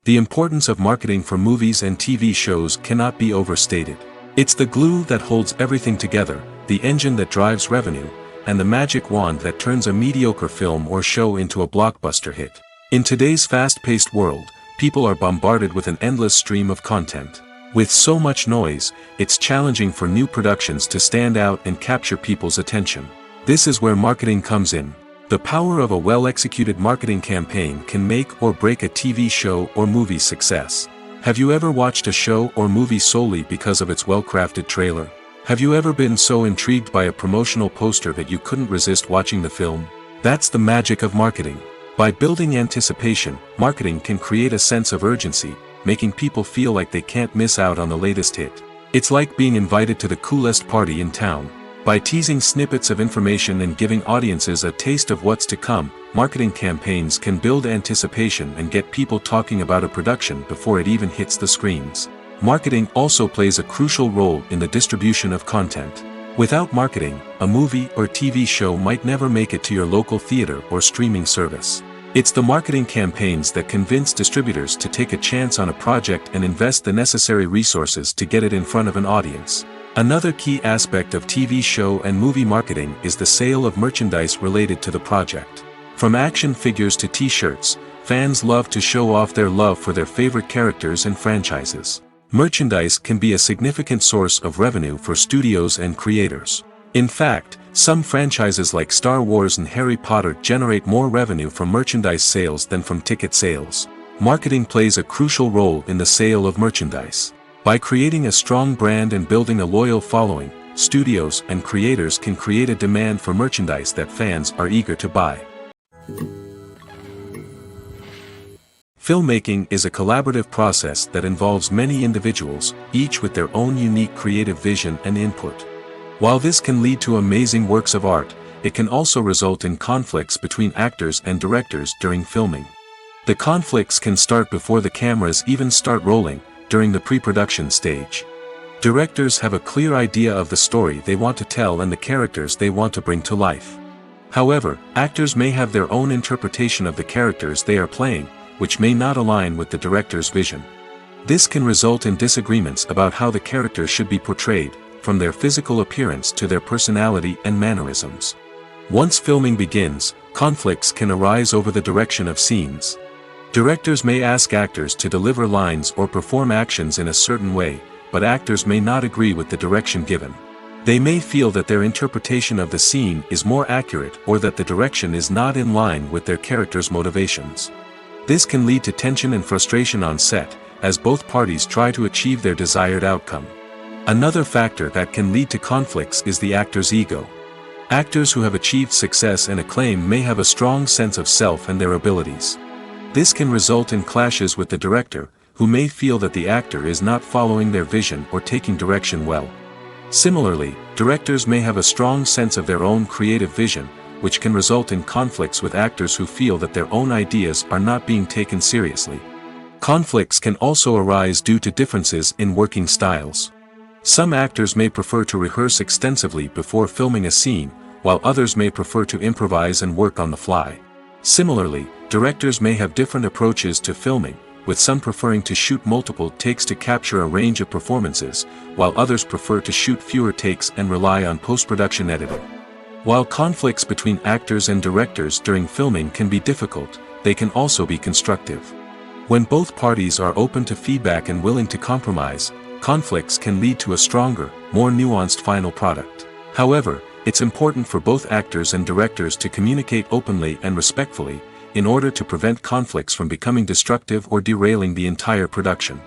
The importance of marketing for movies and TV shows cannot be overstated. It's the glue that holds everything together, the engine that drives revenue, and the magic wand that turns a mediocre film or show into a blockbuster hit. In today's fast-paced world, people are bombarded with an endless stream of content. With so much noise, it's challenging for new productions to stand out and capture people's attention. This is where marketing comes in. The power of a well-executed marketing campaign can make or break a TV show or movie's success. Have you ever watched a show or movie solely because of its well-crafted trailer? Have you ever been so intrigued by a promotional poster that you couldn't resist watching the film? That's the magic of marketing. By building anticipation, marketing can create a sense of urgency, making people feel like they can't miss out on the latest hit. It's like being invited to the coolest party in town. By teasing snippets of information and giving audiences a taste of what's to come, marketing campaigns can build anticipation and get people talking about a production before it even hits the screens. Marketing also plays a crucial role in the distribution of content. Without marketing, a movie or TV show might never make it to your local theater or streaming service. It's the marketing campaigns that convince distributors to take a chance on a project and invest the necessary resources to get it in front of an audience. Another key aspect of TV show and movie marketing is the sale of merchandise related to the project. From action figures to t-shirts, fans love to show off their love for their favorite characters and franchises. Merchandise can be a significant source of revenue for studios and creators. In fact, some franchises like Star Wars and Harry Potter generate more revenue from merchandise sales than from ticket sales. Marketing plays a crucial role in the sale of merchandise. By creating a strong brand and building a loyal following, studios and creators can create a demand for merchandise that fans are eager to buy. Filmmaking is a collaborative process that involves many individuals, each with their own unique creative vision and input. While this can lead to amazing works of art, it can also result in conflicts between actors and directors during filming. The conflicts can start before the cameras even start rolling, during the pre-production stage. Directors have a clear idea of the story they want to tell and the characters they want to bring to life. However, actors may have their own interpretation of the characters they are playing, which may not align with the director's vision. This can result in disagreements about how the characters should be portrayed, from their physical appearance to their personality and mannerisms. Once filming begins, conflicts can arise over the direction of scenes. Directors may ask actors to deliver lines or perform actions in a certain way, but actors may not agree with the direction given. They may feel that their interpretation of the scene is more accurate or that the direction is not in line with their character's motivations. This can lead to tension and frustration on set, as both parties try to achieve their desired outcome. Another factor that can lead to conflicts is the actor's ego. Actors who have achieved success and acclaim may have a strong sense of self and their abilities. This can result in clashes with the director, who may feel that the actor is not following their vision or taking direction well. Similarly, directors may have a strong sense of their own creative vision, which can result in conflicts with actors who feel that their own ideas are not being taken seriously. Conflicts can also arise due to differences in working styles. Some actors may prefer to rehearse extensively before filming a scene, while others may prefer to improvise and work on the fly. Similarly, directors may have different approaches to filming, with some preferring to shoot multiple takes to capture a range of performances, while others prefer to shoot fewer takes and rely on post-production editing. While conflicts between actors and directors during filming can be difficult, they can also be constructive. When both parties are open to feedback and willing to compromise, conflicts can lead to a stronger, more nuanced final product. However, it's important for both actors and directors to communicate openly and respectfully, in order to prevent conflicts from becoming destructive or derailing the entire production.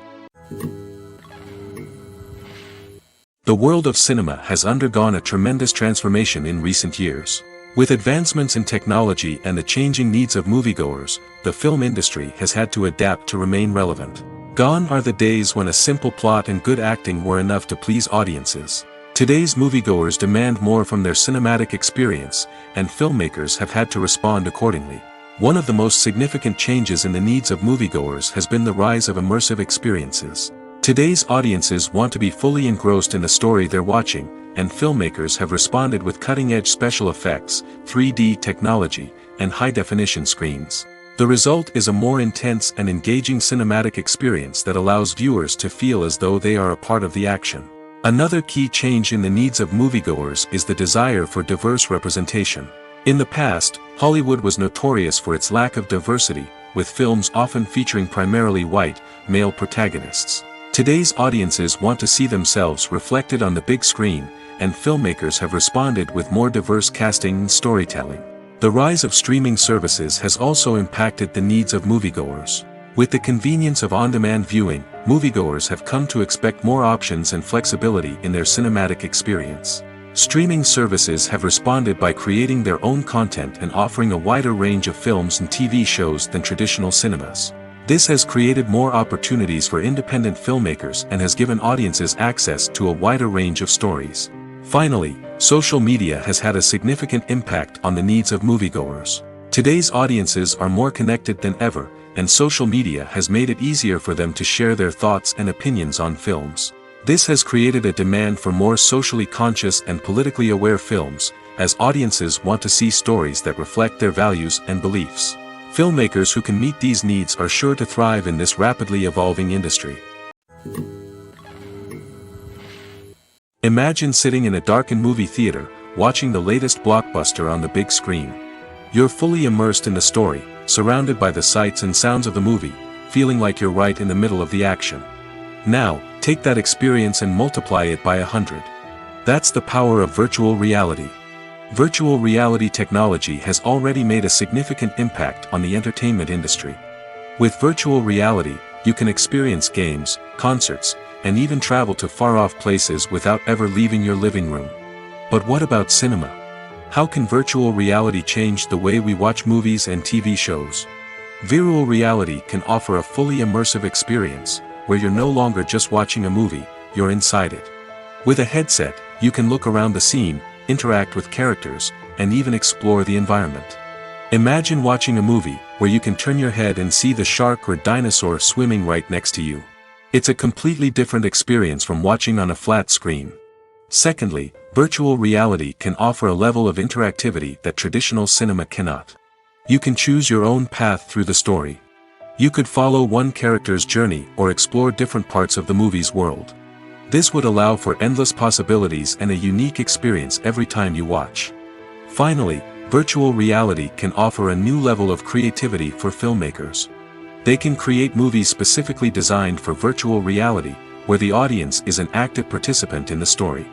The world of cinema has undergone a tremendous transformation in recent years. With advancements in technology and the changing needs of moviegoers, the film industry has had to adapt to remain relevant. Gone are the days when a simple plot and good acting were enough to please audiences. Today's moviegoers demand more from their cinematic experience, and filmmakers have had to respond accordingly. One of the most significant changes in the needs of moviegoers has been the rise of immersive experiences. Today's audiences want to be fully engrossed in the story they're watching, and filmmakers have responded with cutting-edge special effects, 3D technology, and high-definition screens. The result is a more intense and engaging cinematic experience that allows viewers to feel as though they are a part of the action. Another key change in the needs of moviegoers is the desire for diverse representation. In the past, Hollywood was notorious for its lack of diversity, with films often featuring primarily white, male protagonists. Today's audiences want to see themselves reflected on the big screen, and filmmakers have responded with more diverse casting and storytelling. The rise of streaming services has also impacted the needs of moviegoers. With the convenience of on-demand viewing, moviegoers have come to expect more options and flexibility in their cinematic experience. Streaming services have responded by creating their own content and offering a wider range of films and TV shows than traditional cinemas. This has created more opportunities for independent filmmakers and has given audiences access to a wider range of stories. Finally, social media has had a significant impact on the needs of moviegoers. Today's audiences are more connected than ever, and social media has made it easier for them to share their thoughts and opinions on films. This has created a demand for more socially conscious and politically aware films, as audiences want to see stories that reflect their values and beliefs. Filmmakers who can meet these needs are sure to thrive in this rapidly evolving industry. Imagine sitting in a darkened movie theater, watching the latest blockbuster on the big screen. You're fully immersed in the story, surrounded by the sights and sounds of the movie, feeling like you're right in the middle of the action. Now, take that experience and multiply it by 100. That's the power of virtual reality. Virtual reality technology has already made a significant impact on the entertainment industry. With virtual reality, you can experience games, concerts, and even travel to far-off places without ever leaving your living room. But what about cinema? How can virtual reality change the way we watch movies and TV shows? Virtual reality can offer a fully immersive experience, where you're no longer just watching a movie, you're inside it. With a headset, you can look around the scene, interact with characters, and even explore the environment. Imagine watching a movie where you can turn your head and see the shark or dinosaur swimming right next to you. It's a completely different experience from watching on a flat screen. Secondly, virtual reality can offer a level of interactivity that traditional cinema cannot. You can choose your own path through the story. You could follow one character's journey or explore different parts of the movie's world. This would allow for endless possibilities and a unique experience every time you watch. Finally, virtual reality can offer a new level of creativity for filmmakers. They can create movies specifically designed for virtual reality, where the audience is an active participant in the story.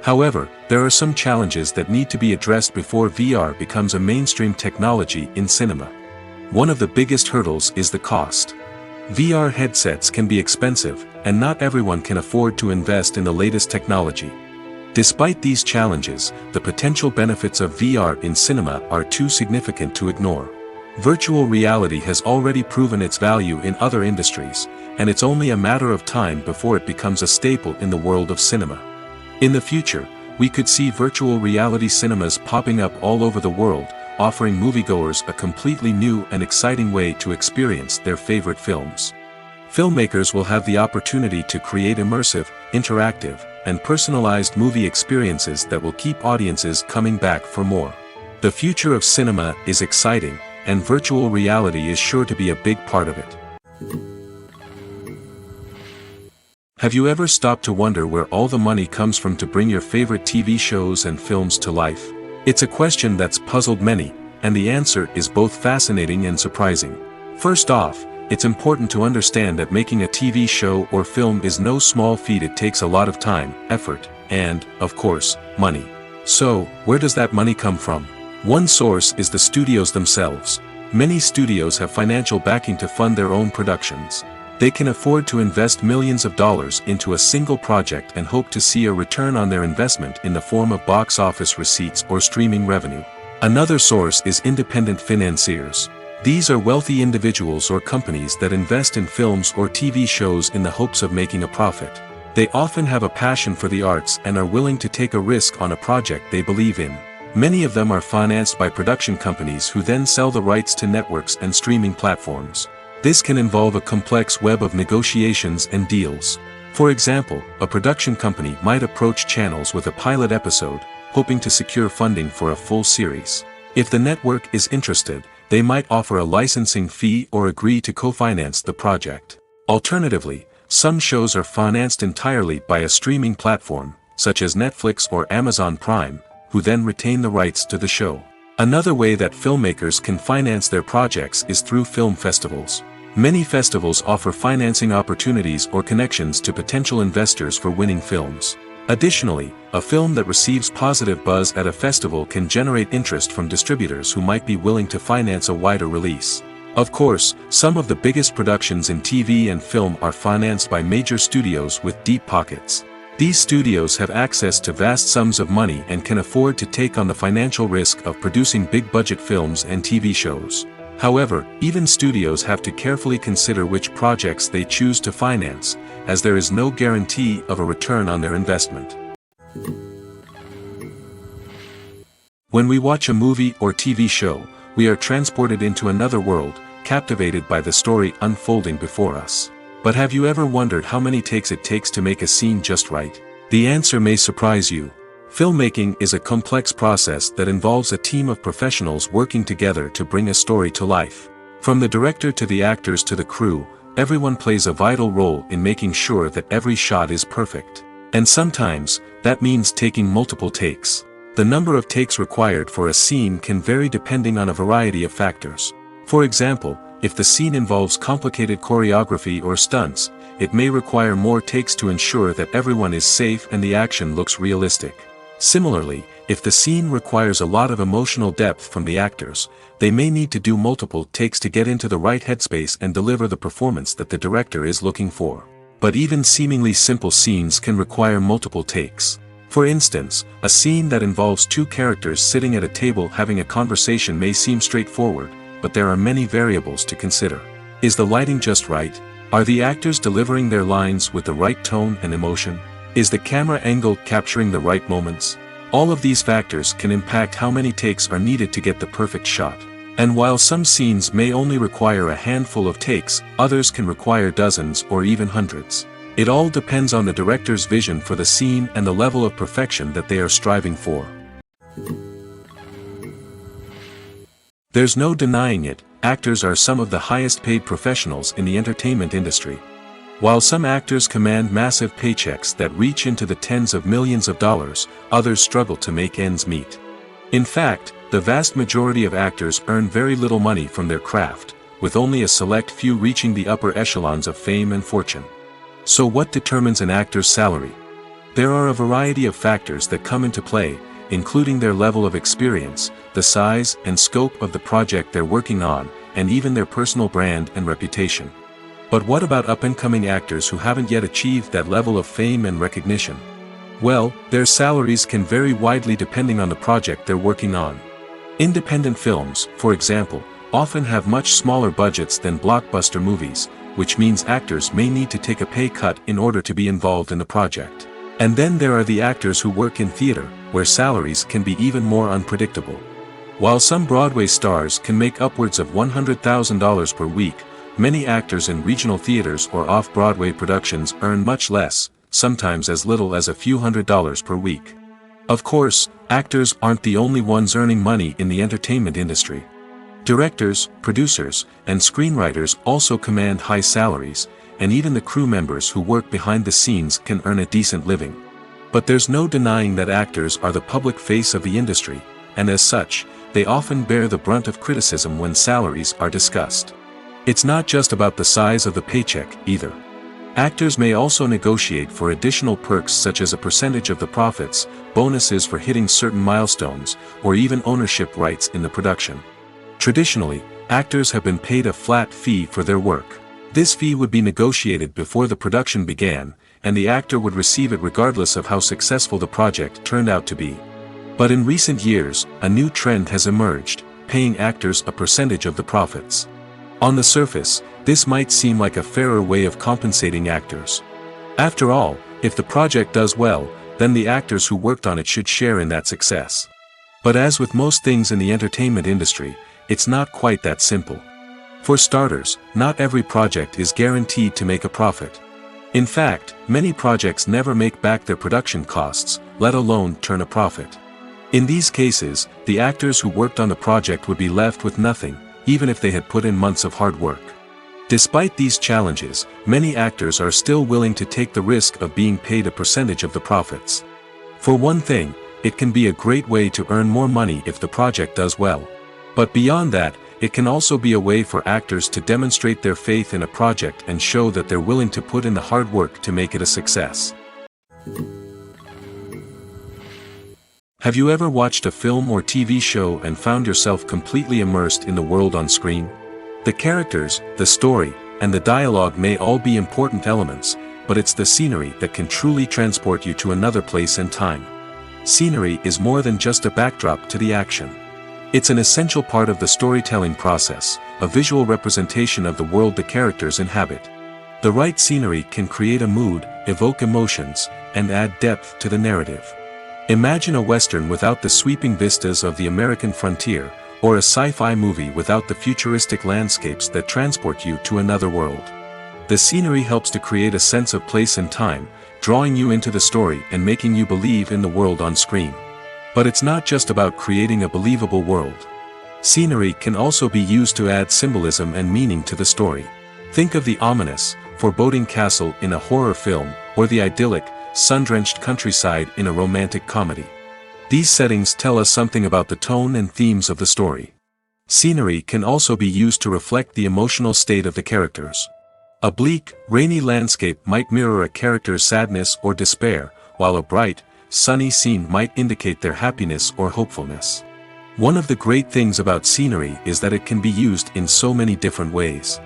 However, there are some challenges that need to be addressed before VR becomes a mainstream technology in cinema. One of the biggest hurdles is the cost. VR headsets can be expensive, and not everyone can afford to invest in the latest technology. Despite these challenges, the potential benefits of VR in cinema are too significant to ignore. Virtual reality has already proven its value in other industries, and it's only a matter of time before it becomes a staple in the world of cinema. In the future, we could see virtual reality cinemas popping up all over the world, offering moviegoers a completely new and exciting way to experience their favorite films. Filmmakers will have the opportunity to create immersive, interactive, and personalized movie experiences that will keep audiences coming back for more. The future of cinema is exciting, and virtual reality is sure to be a big part of it. Have you ever stopped to wonder where all the money comes from to bring your favorite TV shows and films to life? It's a question that's puzzled many, and the answer is both fascinating and surprising. First off, it's important to understand that making a TV show or film is no small feat. It takes a lot of time, effort, and, of course, money. So, where does that money come from? One source is the studios themselves. Many studios have financial backing to fund their own productions. They can afford to invest millions of dollars into a single project and hope to see a return on their investment in the form of box office receipts or streaming revenue. Another source is independent financiers. These are wealthy individuals or companies that invest in films or TV shows in the hopes of making a profit. They often have a passion for the arts and are willing to take a risk on a project they believe in. Many of them are financed by production companies who then sell the rights to networks and streaming platforms. This can involve a complex web of negotiations and deals. For example, a production company might approach channels with a pilot episode, hoping to secure funding for a full series. If the network is interested, they might offer a licensing fee or agree to co-finance the project. Alternatively, some shows are financed entirely by a streaming platform, such as Netflix or Amazon Prime, who then retain the rights to the show. Another way that filmmakers can finance their projects is through film festivals. Many festivals offer financing opportunities or connections to potential investors for winning films. Additionally, a film that receives positive buzz at a festival can generate interest from distributors who might be willing to finance a wider release. Of course, some of the biggest productions in TV and film are financed by major studios with deep pockets. These studios have access to vast sums of money and can afford to take on the financial risk of producing big-budget films and TV shows. However, even studios have to carefully consider which projects they choose to finance, as there is no guarantee of a return on their investment. When we watch a movie or TV show, we are transported into another world, captivated by the story unfolding before us. But have you ever wondered how many takes it takes to make a scene just right? The answer may surprise you. Filmmaking is a complex process that involves a team of professionals working together to bring a story to life. From the director to the actors to the crew, everyone plays a vital role in making sure that every shot is perfect. And sometimes, that means taking multiple takes. The number of takes required for a scene can vary depending on a variety of factors. For example, if the scene involves complicated choreography or stunts, it may require more takes to ensure that everyone is safe and the action looks realistic. Similarly, if the scene requires a lot of emotional depth from the actors, they may need to do multiple takes to get into the right headspace and deliver the performance that the director is looking for. But even seemingly simple scenes can require multiple takes. For instance, a scene that involves two characters sitting at a table having a conversation may seem straightforward, but there are many variables to consider. Is the lighting just right? Are the actors delivering their lines with the right tone and emotion? Is the camera angle capturing the right moments? All of these factors can impact how many takes are needed to get the perfect shot. And while some scenes may only require a handful of takes, others can require dozens or even hundreds. It all depends on the director's vision for the scene and the level of perfection that they are striving for. There's no denying it, actors are some of the highest paid professionals in the entertainment industry. While some actors command massive paychecks that reach into the tens of millions of dollars, others struggle to make ends meet. In fact, the vast majority of actors earn very little money from their craft, with only a select few reaching the upper echelons of fame and fortune. So what determines an actor's salary? There are a variety of factors that come into play, including their level of experience, the size and scope of the project they're working on, and even their personal brand and reputation. But what about up-and-coming actors who haven't yet achieved that level of fame and recognition? Well, their salaries can vary widely depending on the project they're working on. Independent films, for example, often have much smaller budgets than blockbuster movies, which means actors may need to take a pay cut in order to be involved in the project. And then there are the actors who work in theater, where salaries can be even more unpredictable. While some Broadway stars can make upwards of $100,000 per week, many actors in regional theaters or off-Broadway productions earn much less, sometimes as little as a few $100s per week. Of course, actors aren't the only ones earning money in the entertainment industry. Directors, producers, and screenwriters also command high salaries, and even the crew members who work behind the scenes can earn a decent living. But there's no denying that actors are the public face of the industry, and as such, they often bear the brunt of criticism when salaries are discussed. It's not just about the size of the paycheck, either. Actors may also negotiate for additional perks such as a percentage of the profits, bonuses for hitting certain milestones, or even ownership rights in the production. Traditionally, actors have been paid a flat fee for their work. This fee would be negotiated before the production began, and the actor would receive it regardless of how successful the project turned out to be. But in recent years, a new trend has emerged, paying actors a percentage of the profits. On the surface, this might seem like a fairer way of compensating actors. After all, if the project does well, then the actors who worked on it should share in that success. But as with most things in the entertainment industry, it's not quite that simple. For starters, not every project is guaranteed to make a profit. In fact, many projects never make back their production costs, let alone turn a profit. In these cases, the actors who worked on the project would be left with nothing, even if they had put in months of hard work. Despite these challenges, many actors are still willing to take the risk of being paid a percentage of the profits. For one thing, it can be a great way to earn more money if the project does well. But beyond that, it can also be a way for actors to demonstrate their faith in a project and show that they're willing to put in the hard work to make it a success. Have you ever watched a film or TV show and found yourself completely immersed in the world on screen? The characters, the story, and the dialogue may all be important elements, but it's the scenery that can truly transport you to another place and time. Scenery is more than just a backdrop to the action. It's an essential part of the storytelling process, a visual representation of the world the characters inhabit. The right scenery can create a mood, evoke emotions, and add depth to the narrative. Imagine a Western without the sweeping vistas of the American frontier, or a sci-fi movie without the futuristic landscapes that transport you to another world. The scenery helps to create a sense of place and time, drawing you into the story and making you believe in the world on screen. But it's not just about creating a believable world. Scenery can also be used to add symbolism and meaning to the story. Think of the ominous, foreboding castle in a horror film, or the idyllic, sun-drenched countryside in a romantic comedy. These settings tell us something about the tone and themes of the story. Scenery can also be used to reflect the emotional state of the characters. A bleak, rainy landscape might mirror a character's sadness or despair, while a bright, sunny scene might indicate their happiness or hopefulness. One of the great things about scenery is that it can be used in so many different ways.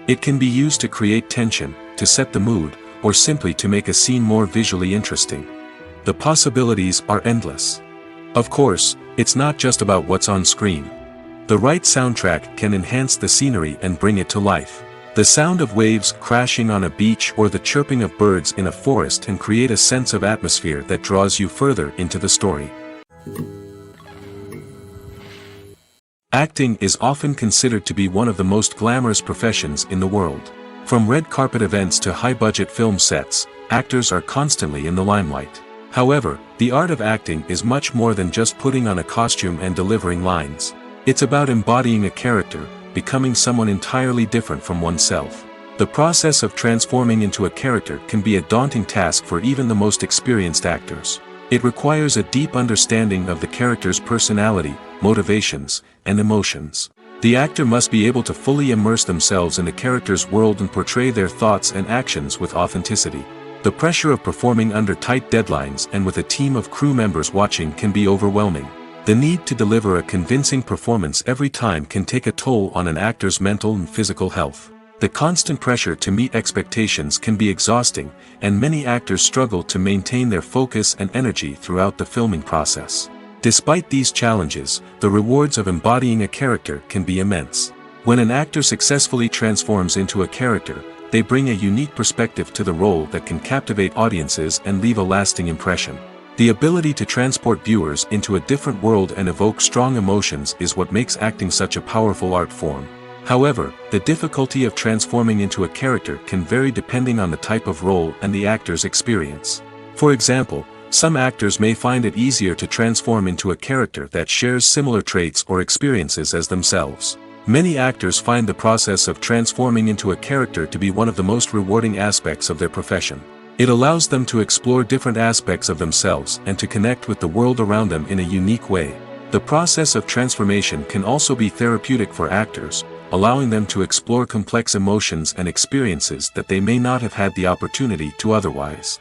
It can be used to create tension, to set the mood, or simply to make a scene more visually interesting. The possibilities are endless. Of course, it's not just about what's on screen. The right soundtrack can enhance the scenery and bring it to life. The sound of waves crashing on a beach or the chirping of birds in a forest can create a sense of atmosphere that draws you further into the story. Acting is often considered to be one of the most glamorous professions in the world. From red carpet events to high-budget film sets, actors are constantly in the limelight. However, the art of acting is much more than just putting on a costume and delivering lines. It's about embodying a character, becoming someone entirely different from oneself. The process of transforming into a character can be a daunting task for even the most experienced actors. It requires a deep understanding of the character's personality, motivations, and emotions. The actor must be able to fully immerse themselves in the character's world and portray their thoughts and actions with authenticity. The pressure of performing under tight deadlines and with a team of crew members watching can be overwhelming. The need to deliver a convincing performance every time can take a toll on an actor's mental and physical health. The constant pressure to meet expectations can be exhausting, and many actors struggle to maintain their focus and energy throughout the filming process. Despite these challenges, the rewards of embodying a character can be immense. When an actor successfully transforms into a character, they bring a unique perspective to the role that can captivate audiences and leave a lasting impression. The ability to transport viewers into a different world and evoke strong emotions is what makes acting such a powerful art form. However, the difficulty of transforming into a character can vary depending on the type of role and the actor's experience. For example, some actors may find it easier to transform into a character that shares similar traits or experiences as themselves. Many actors find the process of transforming into a character to be one of the most rewarding aspects of their profession. It allows them to explore different aspects of themselves and to connect with the world around them in a unique way. The process of transformation can also be therapeutic for actors, allowing them to explore complex emotions and experiences that they may not have had the opportunity to otherwise.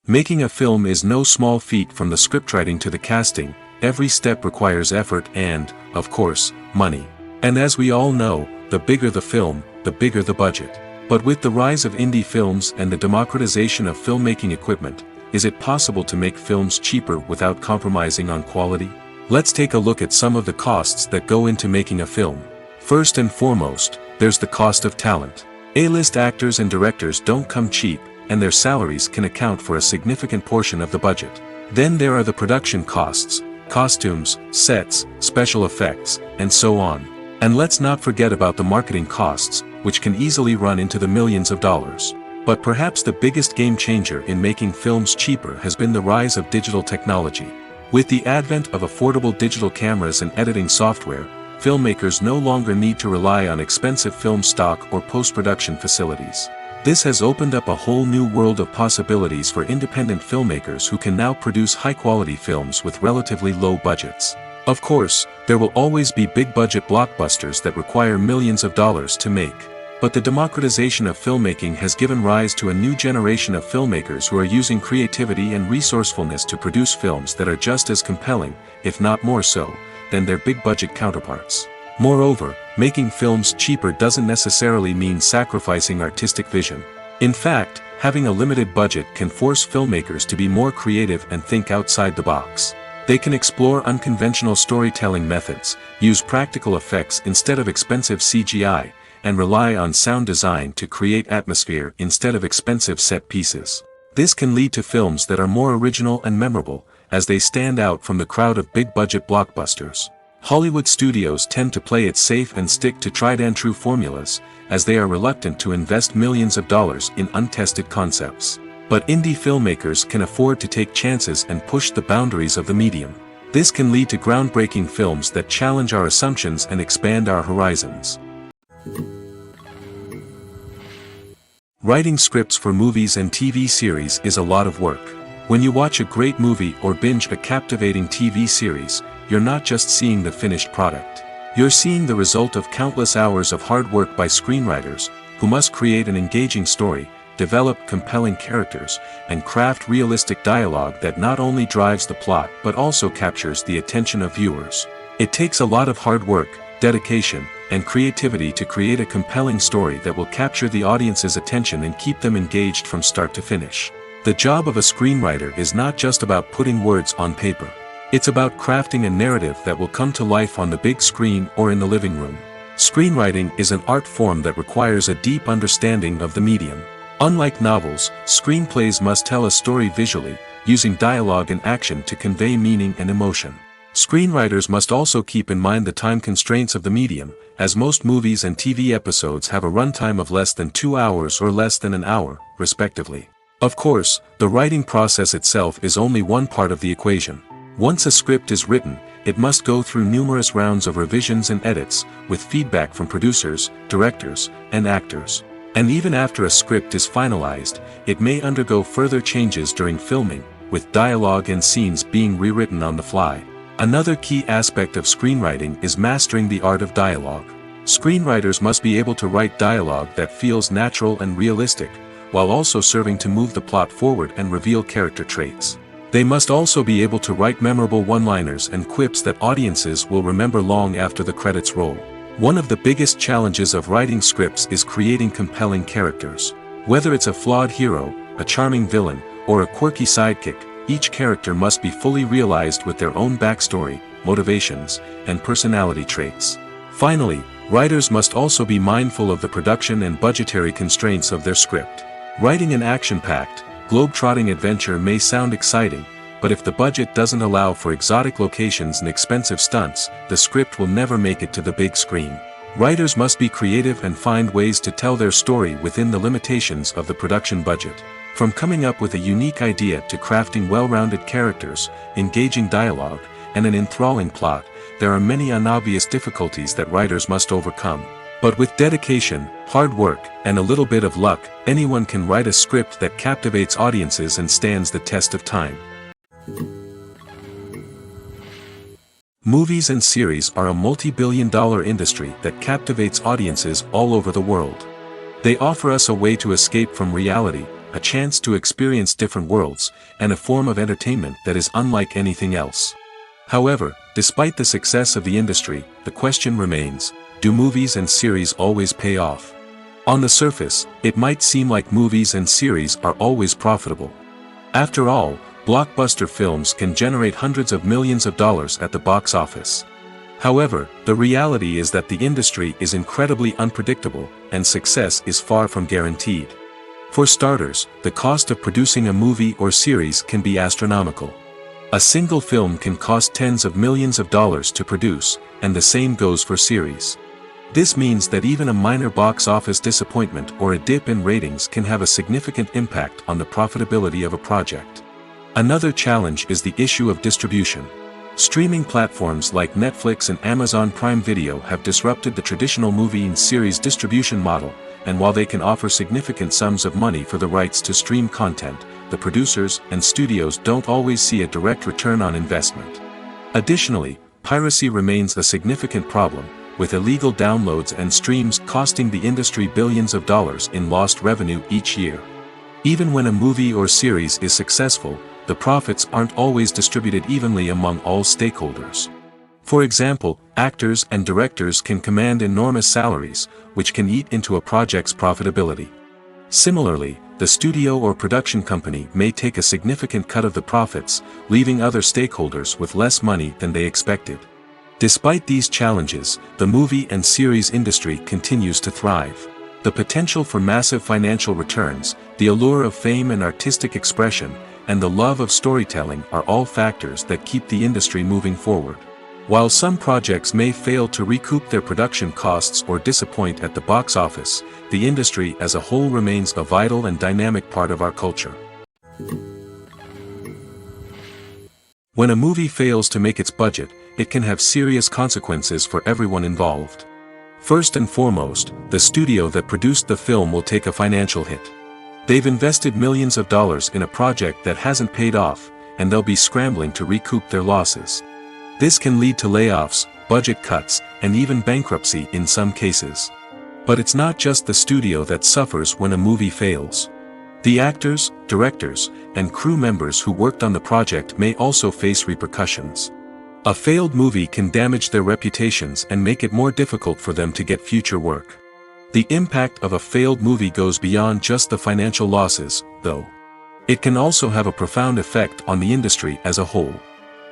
Making a film is no small feat. From the scriptwriting to the casting, every step requires effort and, of course, money. And as we all know, the bigger the film, the bigger the budget. But with the rise of indie films and the democratization of filmmaking equipment, is it possible to make films cheaper without compromising on quality? Let's take a look at some of the costs that go into making a film. First and foremost, there's the cost of talent. A-list actors and directors don't come cheap, and their salaries can account for a significant portion of the budget. Then there are the production costs, costumes, sets, special effects, and so on. And let's not forget about the marketing costs, which can easily run into the millions of dollars. But perhaps the biggest game changer in making films cheaper has been the rise of digital technology. With the advent of affordable digital cameras and editing software, filmmakers no longer need to rely on expensive film stock or post-production facilities. This has opened up a whole new world of possibilities for independent filmmakers who can now produce high-quality films with relatively low budgets. Of course, there will always be big-budget blockbusters that require millions of dollars to make. But the democratization of filmmaking has given rise to a new generation of filmmakers who are using creativity and resourcefulness to produce films that are just as compelling, if not more so, than their big-budget counterparts. Moreover, making films cheaper doesn't necessarily mean sacrificing artistic vision. In fact, having a limited budget can force filmmakers to be more creative and think outside the box. They can explore unconventional storytelling methods, use practical effects instead of expensive CGI, and rely on sound design to create atmosphere instead of expensive set pieces. This can lead to films that are more original and memorable, as they stand out from the crowd of big-budget blockbusters. Hollywood studios tend to play it safe and stick to tried-and-true formulas, as they are reluctant to invest millions of dollars in untested concepts. But indie filmmakers can afford to take chances and push the boundaries of the medium. This can lead to groundbreaking films that challenge our assumptions and expand our horizons. Writing scripts for movies and TV series is a lot of work. When you watch a great movie or binge a captivating TV series, you're not just seeing the finished product. You're seeing the result of countless hours of hard work by screenwriters, who must create an engaging story, develop compelling characters, and craft realistic dialogue that not only drives the plot but also captures the attention of viewers. It takes a lot of hard work, dedication, and creativity to create a compelling story that will capture the audience's attention and keep them engaged from start to finish. The job of a screenwriter is not just about putting words on paper. It's about crafting a narrative that will come to life on the big screen or in the living room. Screenwriting is an art form that requires a deep understanding of the medium. Unlike novels, screenplays must tell a story visually, using dialogue and action to convey meaning and emotion. Screenwriters must also keep in mind the time constraints of the medium, as most movies and TV episodes have a runtime of less than 2 hours or less than an hour, respectively. Of course, the writing process itself is only one part of the equation. Once a script is written, it must go through numerous rounds of revisions and edits, with feedback from producers, directors, and actors. And even after a script is finalized, it may undergo further changes during filming, with dialogue and scenes being rewritten on the fly. Another key aspect of screenwriting is mastering the art of dialogue. Screenwriters must be able to write dialogue that feels natural and realistic, while also serving to move the plot forward and reveal character traits. They must also be able to write memorable one-liners and quips that audiences will remember long after the credits roll. One of the biggest challenges of writing scripts is creating compelling characters. Whether it's a flawed hero, a charming villain, or a quirky sidekick, each character must be fully realized with their own backstory, motivations, and personality traits. Finally, writers must also be mindful of the production and budgetary constraints of their script. Writing an action-packed, globe-trotting adventure may sound exciting, but if the budget doesn't allow for exotic locations and expensive stunts, the script will never make it to the big screen. Writers must be creative and find ways to tell their story within the limitations of the production budget. From coming up with a unique idea to crafting well-rounded characters, engaging dialogue, and an enthralling plot, there are many unobvious difficulties that writers must overcome. But with dedication, hard work, and a little bit of luck, anyone can write a script that captivates audiences and stands the test of time. Movies and series are a multi-billion-dollar industry that captivates audiences all over the world. They offer us a way to escape from reality, a chance to experience different worlds, and a form of entertainment that is unlike anything else. However, despite the success of the industry, the question remains, do movies and series always pay off? On the surface, it might seem like movies and series are always profitable. After all, blockbuster films can generate hundreds of millions of dollars at the box office. However, the reality is that the industry is incredibly unpredictable, and success is far from guaranteed. For starters, the cost of producing a movie or series can be astronomical. A single film can cost tens of millions of dollars to produce, and the same goes for series. This means that even a minor box office disappointment or a dip in ratings can have a significant impact on the profitability of a project. Another challenge is the issue of distribution. Streaming platforms like Netflix and Amazon Prime Video have disrupted the traditional movie and series distribution model, and while they can offer significant sums of money for the rights to stream content, the producers and studios don't always see a direct return on investment. Additionally, piracy remains a significant problem, with illegal downloads and streams costing the industry billions of dollars in lost revenue each year. Even when a movie or series is successful, the profits aren't always distributed evenly among all stakeholders. For example, actors and directors can command enormous salaries, which can eat into a project's profitability. Similarly, the studio or production company may take a significant cut of the profits, leaving other stakeholders with less money than they expected. Despite these challenges, the movie and series industry continues to thrive. The potential for massive financial returns, the allure of fame and artistic expression, and the love of storytelling are all factors that keep the industry moving forward. While some projects may fail to recoup their production costs or disappoint at the box office, the industry as a whole remains a vital and dynamic part of our culture. When a movie fails to make its budget, it can have serious consequences for everyone involved. First and foremost, the studio that produced the film will take a financial hit. They've invested millions of dollars in a project that hasn't paid off, and they'll be scrambling to recoup their losses. This can lead to layoffs, budget cuts, and even bankruptcy in some cases. But it's not just the studio that suffers when a movie fails. The actors, directors, and crew members who worked on the project may also face repercussions. A failed movie can damage their reputations and make it more difficult for them to get future work. The impact of a failed movie goes beyond just the financial losses, though. It can also have a profound effect on the industry as a whole.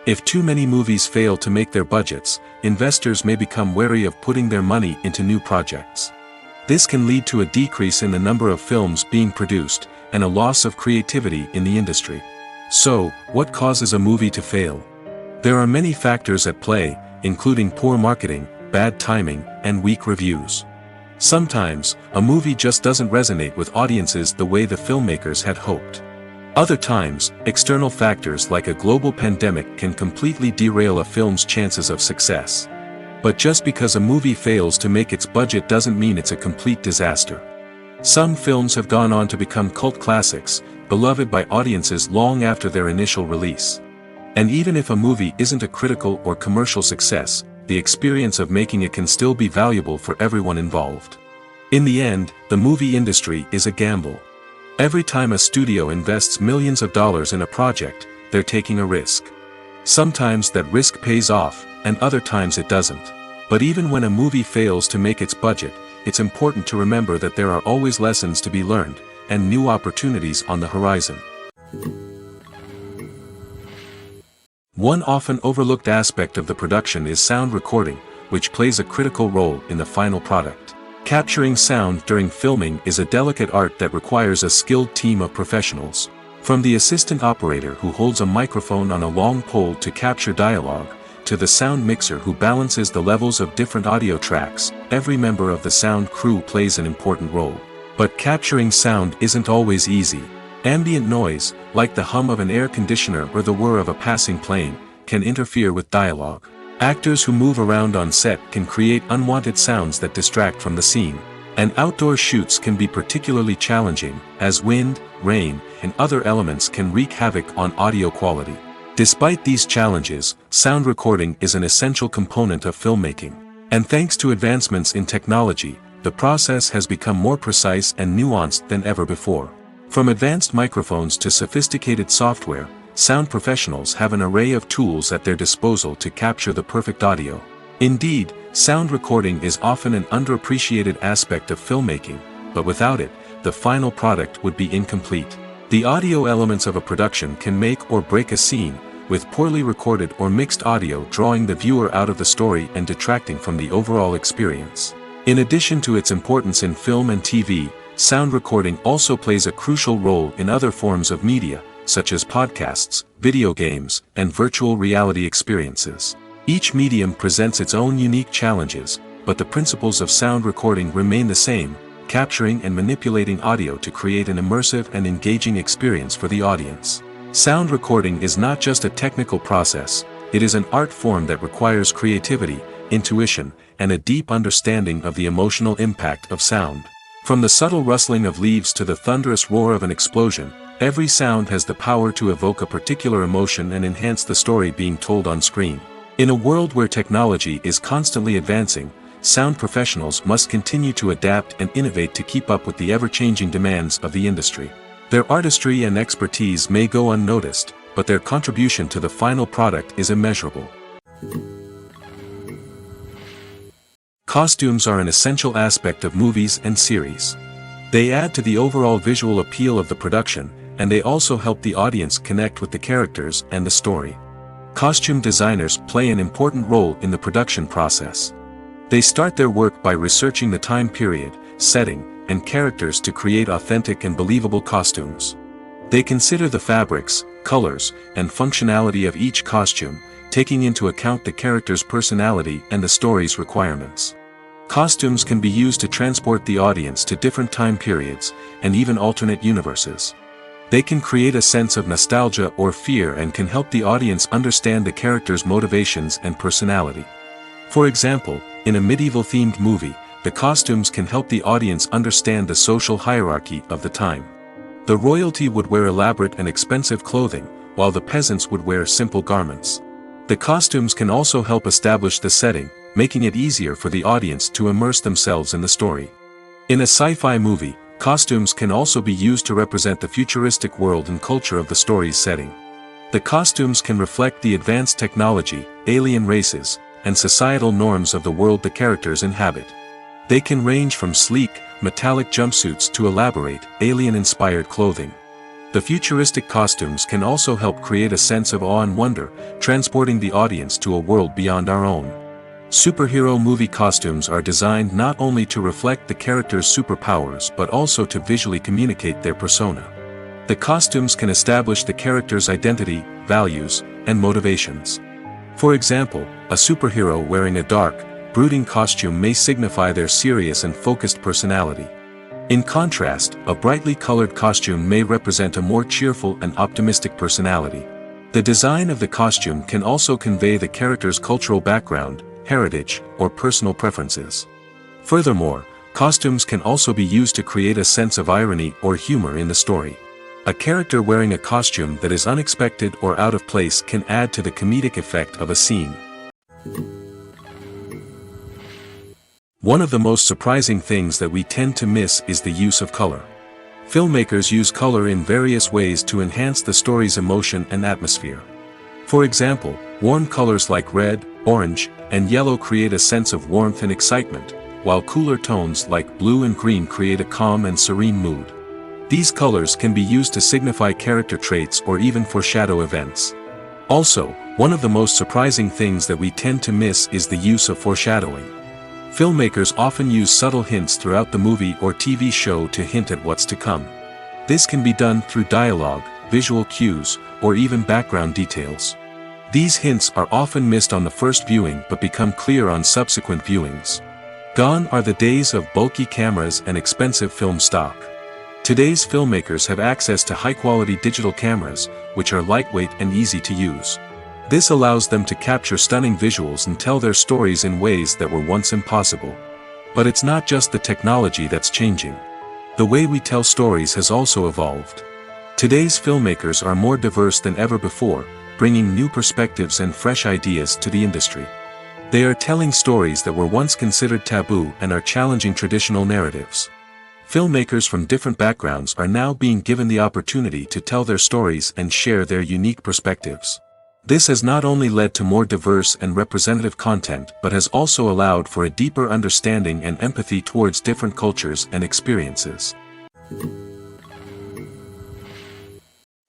If too many movies fail to make their budgets, investors may become wary of putting their money into new projects. This can lead to a decrease in the number of films being produced, and a loss of creativity in the industry. So, what causes a movie to fail? There are many factors at play, including poor marketing, bad timing, and weak reviews. Sometimes, a movie just doesn't resonate with audiences the way the filmmakers had hoped. Other times, external factors like a global pandemic can completely derail a film's chances of success. But just because a movie fails to make its budget doesn't mean it's a complete disaster. Some films have gone on to become cult classics, beloved by audiences long after their initial release. And even if a movie isn't a critical or commercial success, the experience of making it can still be valuable for everyone involved. In the end, the movie industry is a gamble. Every time a studio invests millions of dollars in a project, they're taking a risk. Sometimes that risk pays off, and other times it doesn't. But even when a movie fails to make its budget, it's important to remember that there are always lessons to be learned, and new opportunities on the horizon. One often overlooked aspect of the production is sound recording, which plays a critical role in the final product. Capturing sound during filming is a delicate art that requires a skilled team of professionals. From the assistant operator who holds a microphone on a long pole to capture dialogue, to the sound mixer who balances the levels of different audio tracks, every member of the sound crew plays an important role. But capturing sound isn't always easy. Ambient noise, like the hum of an air conditioner or the whir of a passing plane, can interfere with dialogue. Actors who move around on set can create unwanted sounds that distract from the scene. And outdoor shoots can be particularly challenging, as wind, rain, and other elements can wreak havoc on audio quality. Despite these challenges, sound recording is an essential component of filmmaking. And thanks to advancements in technology, the process has become more precise and nuanced than ever before. From advanced microphones to sophisticated software, sound professionals have an array of tools at their disposal to capture the perfect audio. Indeed, sound recording is often an underappreciated aspect of filmmaking, but without it, the final product would be incomplete. The audio elements of a production can make or break a scene, with poorly recorded or mixed audio drawing the viewer out of the story and detracting from the overall experience. In addition to its importance in film and TV, sound recording also plays a crucial role in other forms of media, such as podcasts, video games, and virtual reality experiences. Each medium presents its own unique challenges, but the principles of sound recording remain the same, capturing and manipulating audio to create an immersive and engaging experience for the audience. Sound recording is not just a technical process, it is an art form that requires creativity, intuition, and a deep understanding of the emotional impact of sound. From the subtle rustling of leaves to the thunderous roar of an explosion, every sound has the power to evoke a particular emotion and enhance the story being told on screen. In a world where technology is constantly advancing, sound professionals must continue to adapt and innovate to keep up with the ever-changing demands of the industry. Their artistry and expertise may go unnoticed, but their contribution to the final product is immeasurable. Costumes are an essential aspect of movies and series. They add to the overall visual appeal of the production, and they also help the audience connect with the characters and the story. Costume designers play an important role in the production process. They start their work by researching the time period, setting, and characters to create authentic and believable costumes. They consider the fabrics, colors, and functionality of each costume, taking into account the character's personality and the story's requirements. Costumes can be used to transport the audience to different time periods, and even alternate universes. They can create a sense of nostalgia or fear and can help the audience understand the character's motivations and personality. For example, in a medieval-themed movie, the costumes can help the audience understand the social hierarchy of the time. The royalty would wear elaborate and expensive clothing, while the peasants would wear simple garments. The costumes can also help establish the setting, making it easier for the audience to immerse themselves in the story. In a sci-fi movie, costumes can also be used to represent the futuristic world and culture of the story's setting. The costumes can reflect the advanced technology, alien races, and societal norms of the world the characters inhabit. They can range from sleek, metallic jumpsuits to elaborate, alien-inspired clothing. The futuristic costumes can also help create a sense of awe and wonder, transporting the audience to a world beyond our own. Superhero movie costumes are designed not only to reflect the character's superpowers but also to visually communicate their persona. The costumes can establish the character's identity, values, and motivations. For example, a superhero wearing a dark, brooding costume may signify their serious and focused personality. In contrast, a brightly colored costume may represent a more cheerful and optimistic personality. The design of the costume can also convey the character's cultural background, heritage, or personal preferences. Furthermore, costumes can also be used to create a sense of irony or humor in the story. A character wearing a costume that is unexpected or out of place can add to the comedic effect of a scene. One of the most surprising things that we tend to miss is the use of color. Filmmakers use color in various ways to enhance the story's emotion and atmosphere. For example, warm colors like red, orange, and yellow create a sense of warmth and excitement, while cooler tones like blue and green create a calm and serene mood. These colors can be used to signify character traits or even foreshadow events. Also, one of the most surprising things that we tend to miss is the use of foreshadowing. Filmmakers often use subtle hints throughout the movie or TV show to hint at what's to come. This can be done through dialogue, visual cues, or even background details. These hints are often missed on the first viewing but become clear on subsequent viewings. Gone are the days of bulky cameras and expensive film stock. Today's filmmakers have access to high-quality digital cameras, which are lightweight and easy to use. This allows them to capture stunning visuals and tell their stories in ways that were once impossible. But it's not just the technology that's changing. The way we tell stories has also evolved. Today's filmmakers are more diverse than ever before, bringing new perspectives and fresh ideas to the industry. They are telling stories that were once considered taboo and are challenging traditional narratives. Filmmakers from different backgrounds are now being given the opportunity to tell their stories and share their unique perspectives. This has not only led to more diverse and representative content but has also allowed for a deeper understanding and empathy towards different cultures and experiences.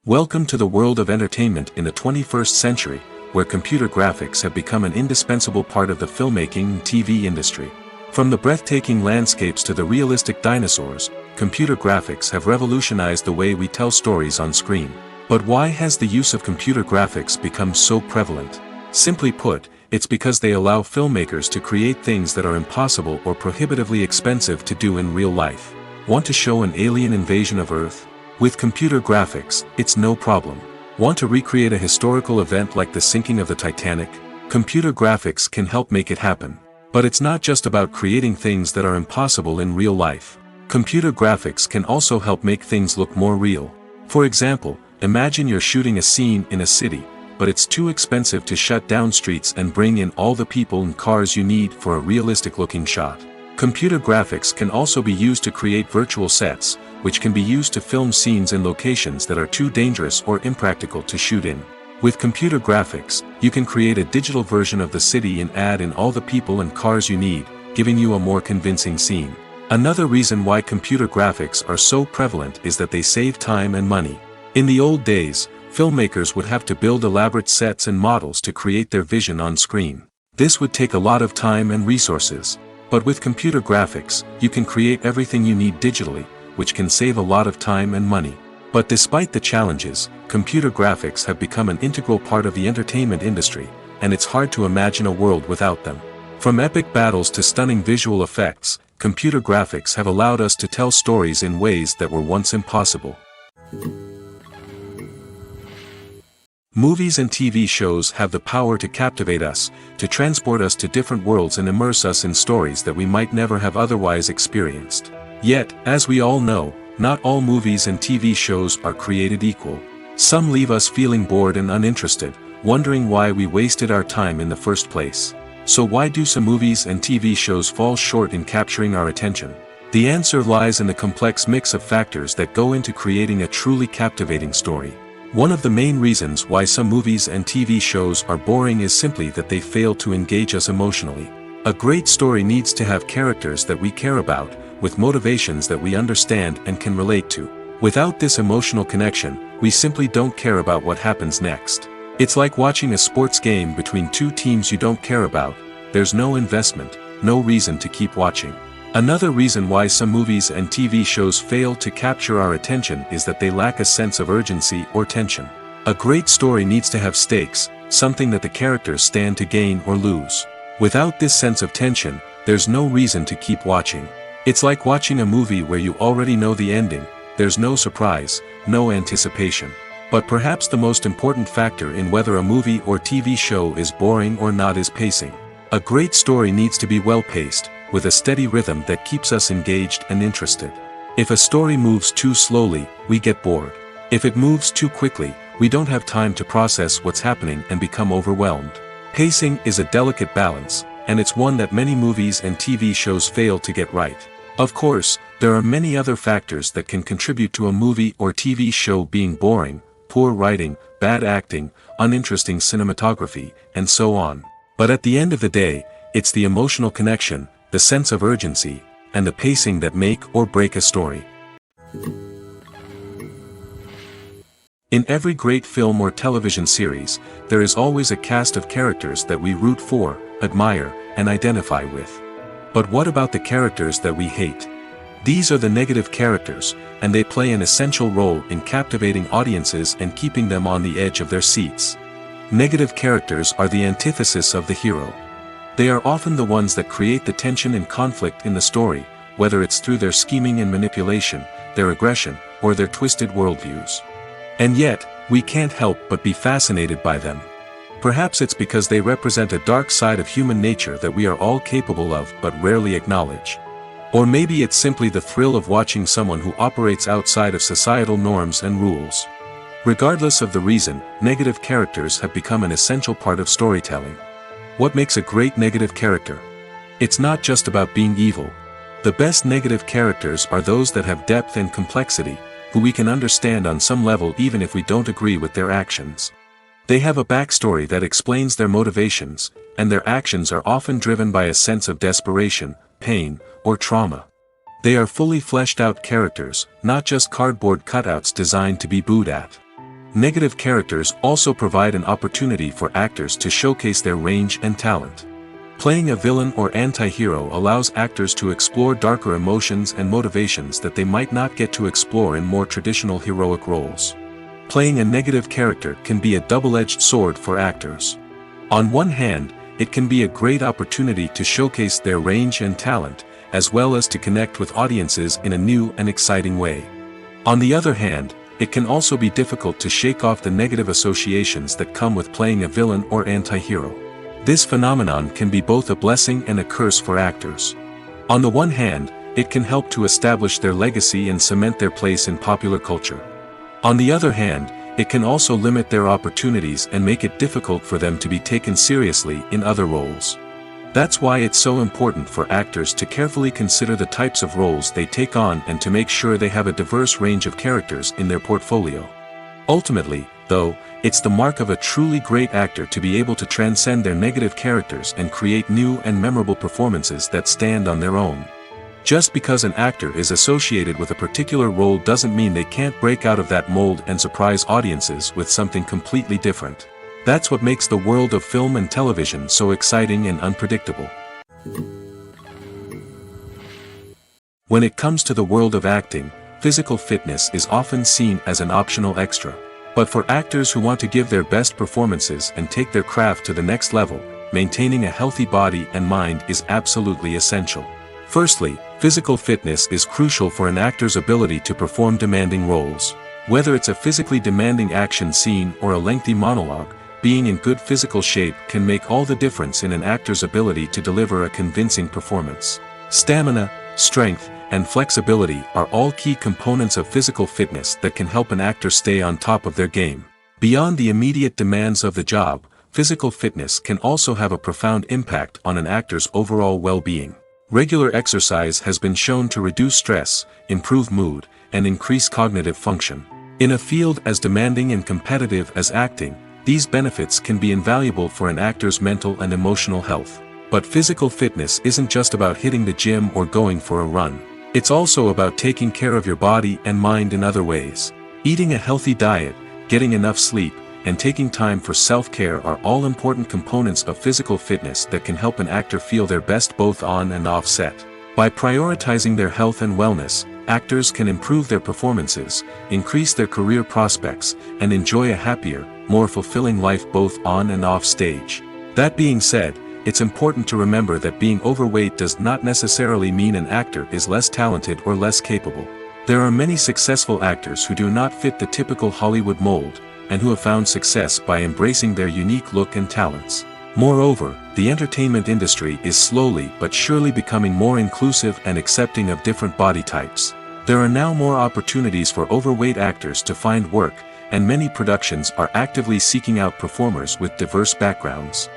Welcome to the world of entertainment in the 21st century, where computer graphics have become an indispensable part of the filmmaking and TV industry. From the breathtaking landscapes to the realistic dinosaurs, computer graphics have revolutionized the way we tell stories on screen. But why has the use of computer graphics become so prevalent? Simply put, it's because they allow filmmakers to create things that are impossible or prohibitively expensive to do in real life. Want to show an alien invasion of Earth? With computer graphics, it's no problem. Want to recreate a historical event like the sinking of the Titanic? Computer graphics can help make it happen. But it's not just about creating things that are impossible in real life. Computer graphics can also help make things look more real. For example, imagine you're shooting a scene in a city, but it's too expensive to shut down streets and bring in all the people and cars you need for a realistic-looking shot. Computer graphics can also be used to create virtual sets, which can be used to film scenes in locations that are too dangerous or impractical to shoot in. With computer graphics, you can create a digital version of the city and add in all the people and cars you need, giving you a more convincing scene. Another reason why computer graphics are so prevalent is that they save time and money. In the old days, filmmakers would have to build elaborate sets and models to create their vision on screen. This would take a lot of time and resources. But with computer graphics, you can create everything you need digitally, which can save a lot of time and money. But despite the challenges, computer graphics have become an integral part of the entertainment industry, and it's hard to imagine a world without them. From epic battles to stunning visual effects, computer graphics have allowed us to tell stories in ways that were once impossible. Movies and TV shows have the power to captivate us, to transport us to different worlds and immerse us in stories that we might never have otherwise experienced. Yet, as we all know, not all movies and TV shows are created equal. Some leave us feeling bored and uninterested, wondering why we wasted our time in the first place. So why do some movies and TV shows fall short in capturing our attention? The answer lies in the complex mix of factors that go into creating a truly captivating story. One of the main reasons why some movies and TV shows are boring is simply that they fail to engage us emotionally. A great story needs to have characters that we care about, with motivations that we understand and can relate to. Without this emotional connection, we simply don't care about what happens next. It's like watching a sports game between two teams you don't care about. There's no investment, no reason to keep watching. Another reason why some movies and TV shows fail to capture our attention is that they lack a sense of urgency or tension. A great story needs to have stakes, something that the characters stand to gain or lose. Without this sense of tension, there's no reason to keep watching. It's like watching a movie where you already know the ending. There's no surprise, no anticipation. But perhaps the most important factor in whether a movie or TV show is boring or not is pacing. A great story needs to be well-paced, with a steady rhythm that keeps us engaged and interested. If a story moves too slowly, we get bored. If it moves too quickly, we don't have time to process what's happening and become overwhelmed. Pacing is a delicate balance, and it's one that many movies and TV shows fail to get right. Of course, there are many other factors that can contribute to a movie or TV show being boring: poor writing, bad acting, uninteresting cinematography, and so on. But at the end of the day, it's the emotional connection, the sense of urgency, and the pacing that make or break a story. In every great film or television series, there is always a cast of characters that we root for, admire, and identify with. But what about the characters that we hate? These are the negative characters, and they play an essential role in captivating audiences and keeping them on the edge of their seats. Negative characters are the antithesis of the hero. They are often the ones that create the tension and conflict in the story, whether it's through their scheming and manipulation, their aggression, or their twisted worldviews. And yet, we can't help but be fascinated by them. Perhaps it's because they represent a dark side of human nature that we are all capable of but rarely acknowledge. Or maybe it's simply the thrill of watching someone who operates outside of societal norms and rules. Regardless of the reason, negative characters have become an essential part of storytelling. What makes a great negative character? It's not just about being evil. The best negative characters are those that have depth and complexity, who we can understand on some level even if we don't agree with their actions. They have a backstory that explains their motivations, and their actions are often driven by a sense of desperation, pain, or trauma. They are fully fleshed out characters, not just cardboard cutouts designed to be booed at. Negative characters also provide an opportunity for actors to showcase their range and talent. Playing a villain or anti-hero allows actors to explore darker emotions and motivations that they might not get to explore in more traditional heroic roles. Playing a negative character can be a double-edged sword for actors. On one hand, it can be a great opportunity to showcase their range and talent, as well as to connect with audiences in a new and exciting way. On the other hand, it can also be difficult to shake off the negative associations that come with playing a villain or anti-hero. This phenomenon can be both a blessing and a curse for actors. On the one hand, it can help to establish their legacy and cement their place in popular culture. On the other hand, it can also limit their opportunities and make it difficult for them to be taken seriously in other roles. That's why it's so important for actors to carefully consider the types of roles they take on and to make sure they have a diverse range of characters in their portfolio. Ultimately, though, it's the mark of a truly great actor to be able to transcend their negative characters and create new and memorable performances that stand on their own. Just because an actor is associated with a particular role doesn't mean they can't break out of that mold and surprise audiences with something completely different. That's what makes the world of film and television so exciting and unpredictable. When it comes to the world of acting, physical fitness is often seen as an optional extra. But for actors who want to give their best performances and take their craft to the next level, maintaining a healthy body and mind is absolutely essential. Firstly, physical fitness is crucial for an actor's ability to perform demanding roles. Whether it's a physically demanding action scene or a lengthy monologue, being in good physical shape can make all the difference in an actor's ability to deliver a convincing performance. Stamina, strength, and flexibility are all key components of physical fitness that can help an actor stay on top of their game. Beyond the immediate demands of the job, physical fitness can also have a profound impact on an actor's overall well-being. Regular exercise has been shown to reduce stress, improve mood, and increase cognitive function. In a field as demanding and competitive as acting, these benefits can be invaluable for an actor's mental and emotional health. But physical fitness isn't just about hitting the gym or going for a run. It's also about taking care of your body and mind in other ways. Eating a healthy diet, getting enough sleep, and taking time for self-care are all important components of physical fitness that can help an actor feel their best both on and off set. By prioritizing their health and wellness, actors can improve their performances, increase their career prospects, and enjoy a happier, more fulfilling life both on and off stage. That being said, it's important to remember that being overweight does not necessarily mean an actor is less talented or less capable. There are many successful actors who do not fit the typical Hollywood mold, and who have found success by embracing their unique look and talents. Moreover, the entertainment industry is slowly but surely becoming more inclusive and accepting of different body types. There are now more opportunities for overweight actors to find work, and many productions are actively seeking out performers with diverse backgrounds.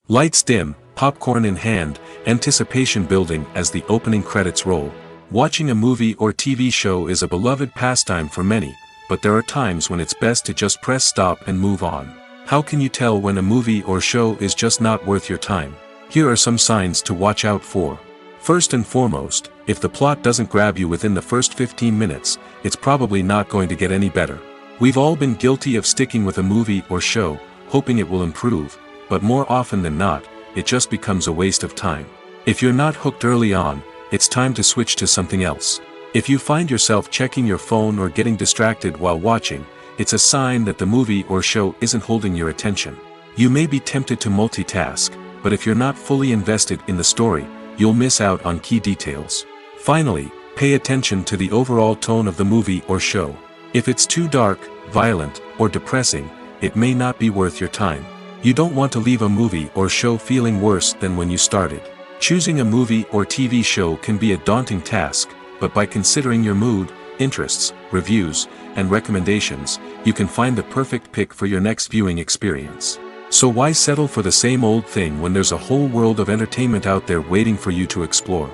Lights dim, popcorn in hand, anticipation building as the opening credits roll. Watching a movie or TV show is a beloved pastime for many, but there are times when it's best to just press stop and move on. How can you tell when a movie or show is just not worth your time? Here are some signs to watch out for. First and foremost, if the plot doesn't grab you within the first 15 minutes, it's probably not going to get any better. We've all been guilty of sticking with a movie or show, hoping it will improve, but more often than not, it just becomes a waste of time. If you're not hooked early on, it's time to switch to something else. If you find yourself checking your phone or getting distracted while watching, it's a sign that the movie or show isn't holding your attention. You may be tempted to multitask, but if you're not fully invested in the story, you'll miss out on key details. Finally, pay attention to the overall tone of the movie or show. If it's too dark, violent, or depressing, it may not be worth your time. You don't want to leave a movie or show feeling worse than when you started. Choosing a movie or TV show can be a daunting task, but by considering your mood, interests, reviews, and recommendations, you can find the perfect pick for your next viewing experience. So why settle for the same old thing when there's a whole world of entertainment out there waiting for you to explore?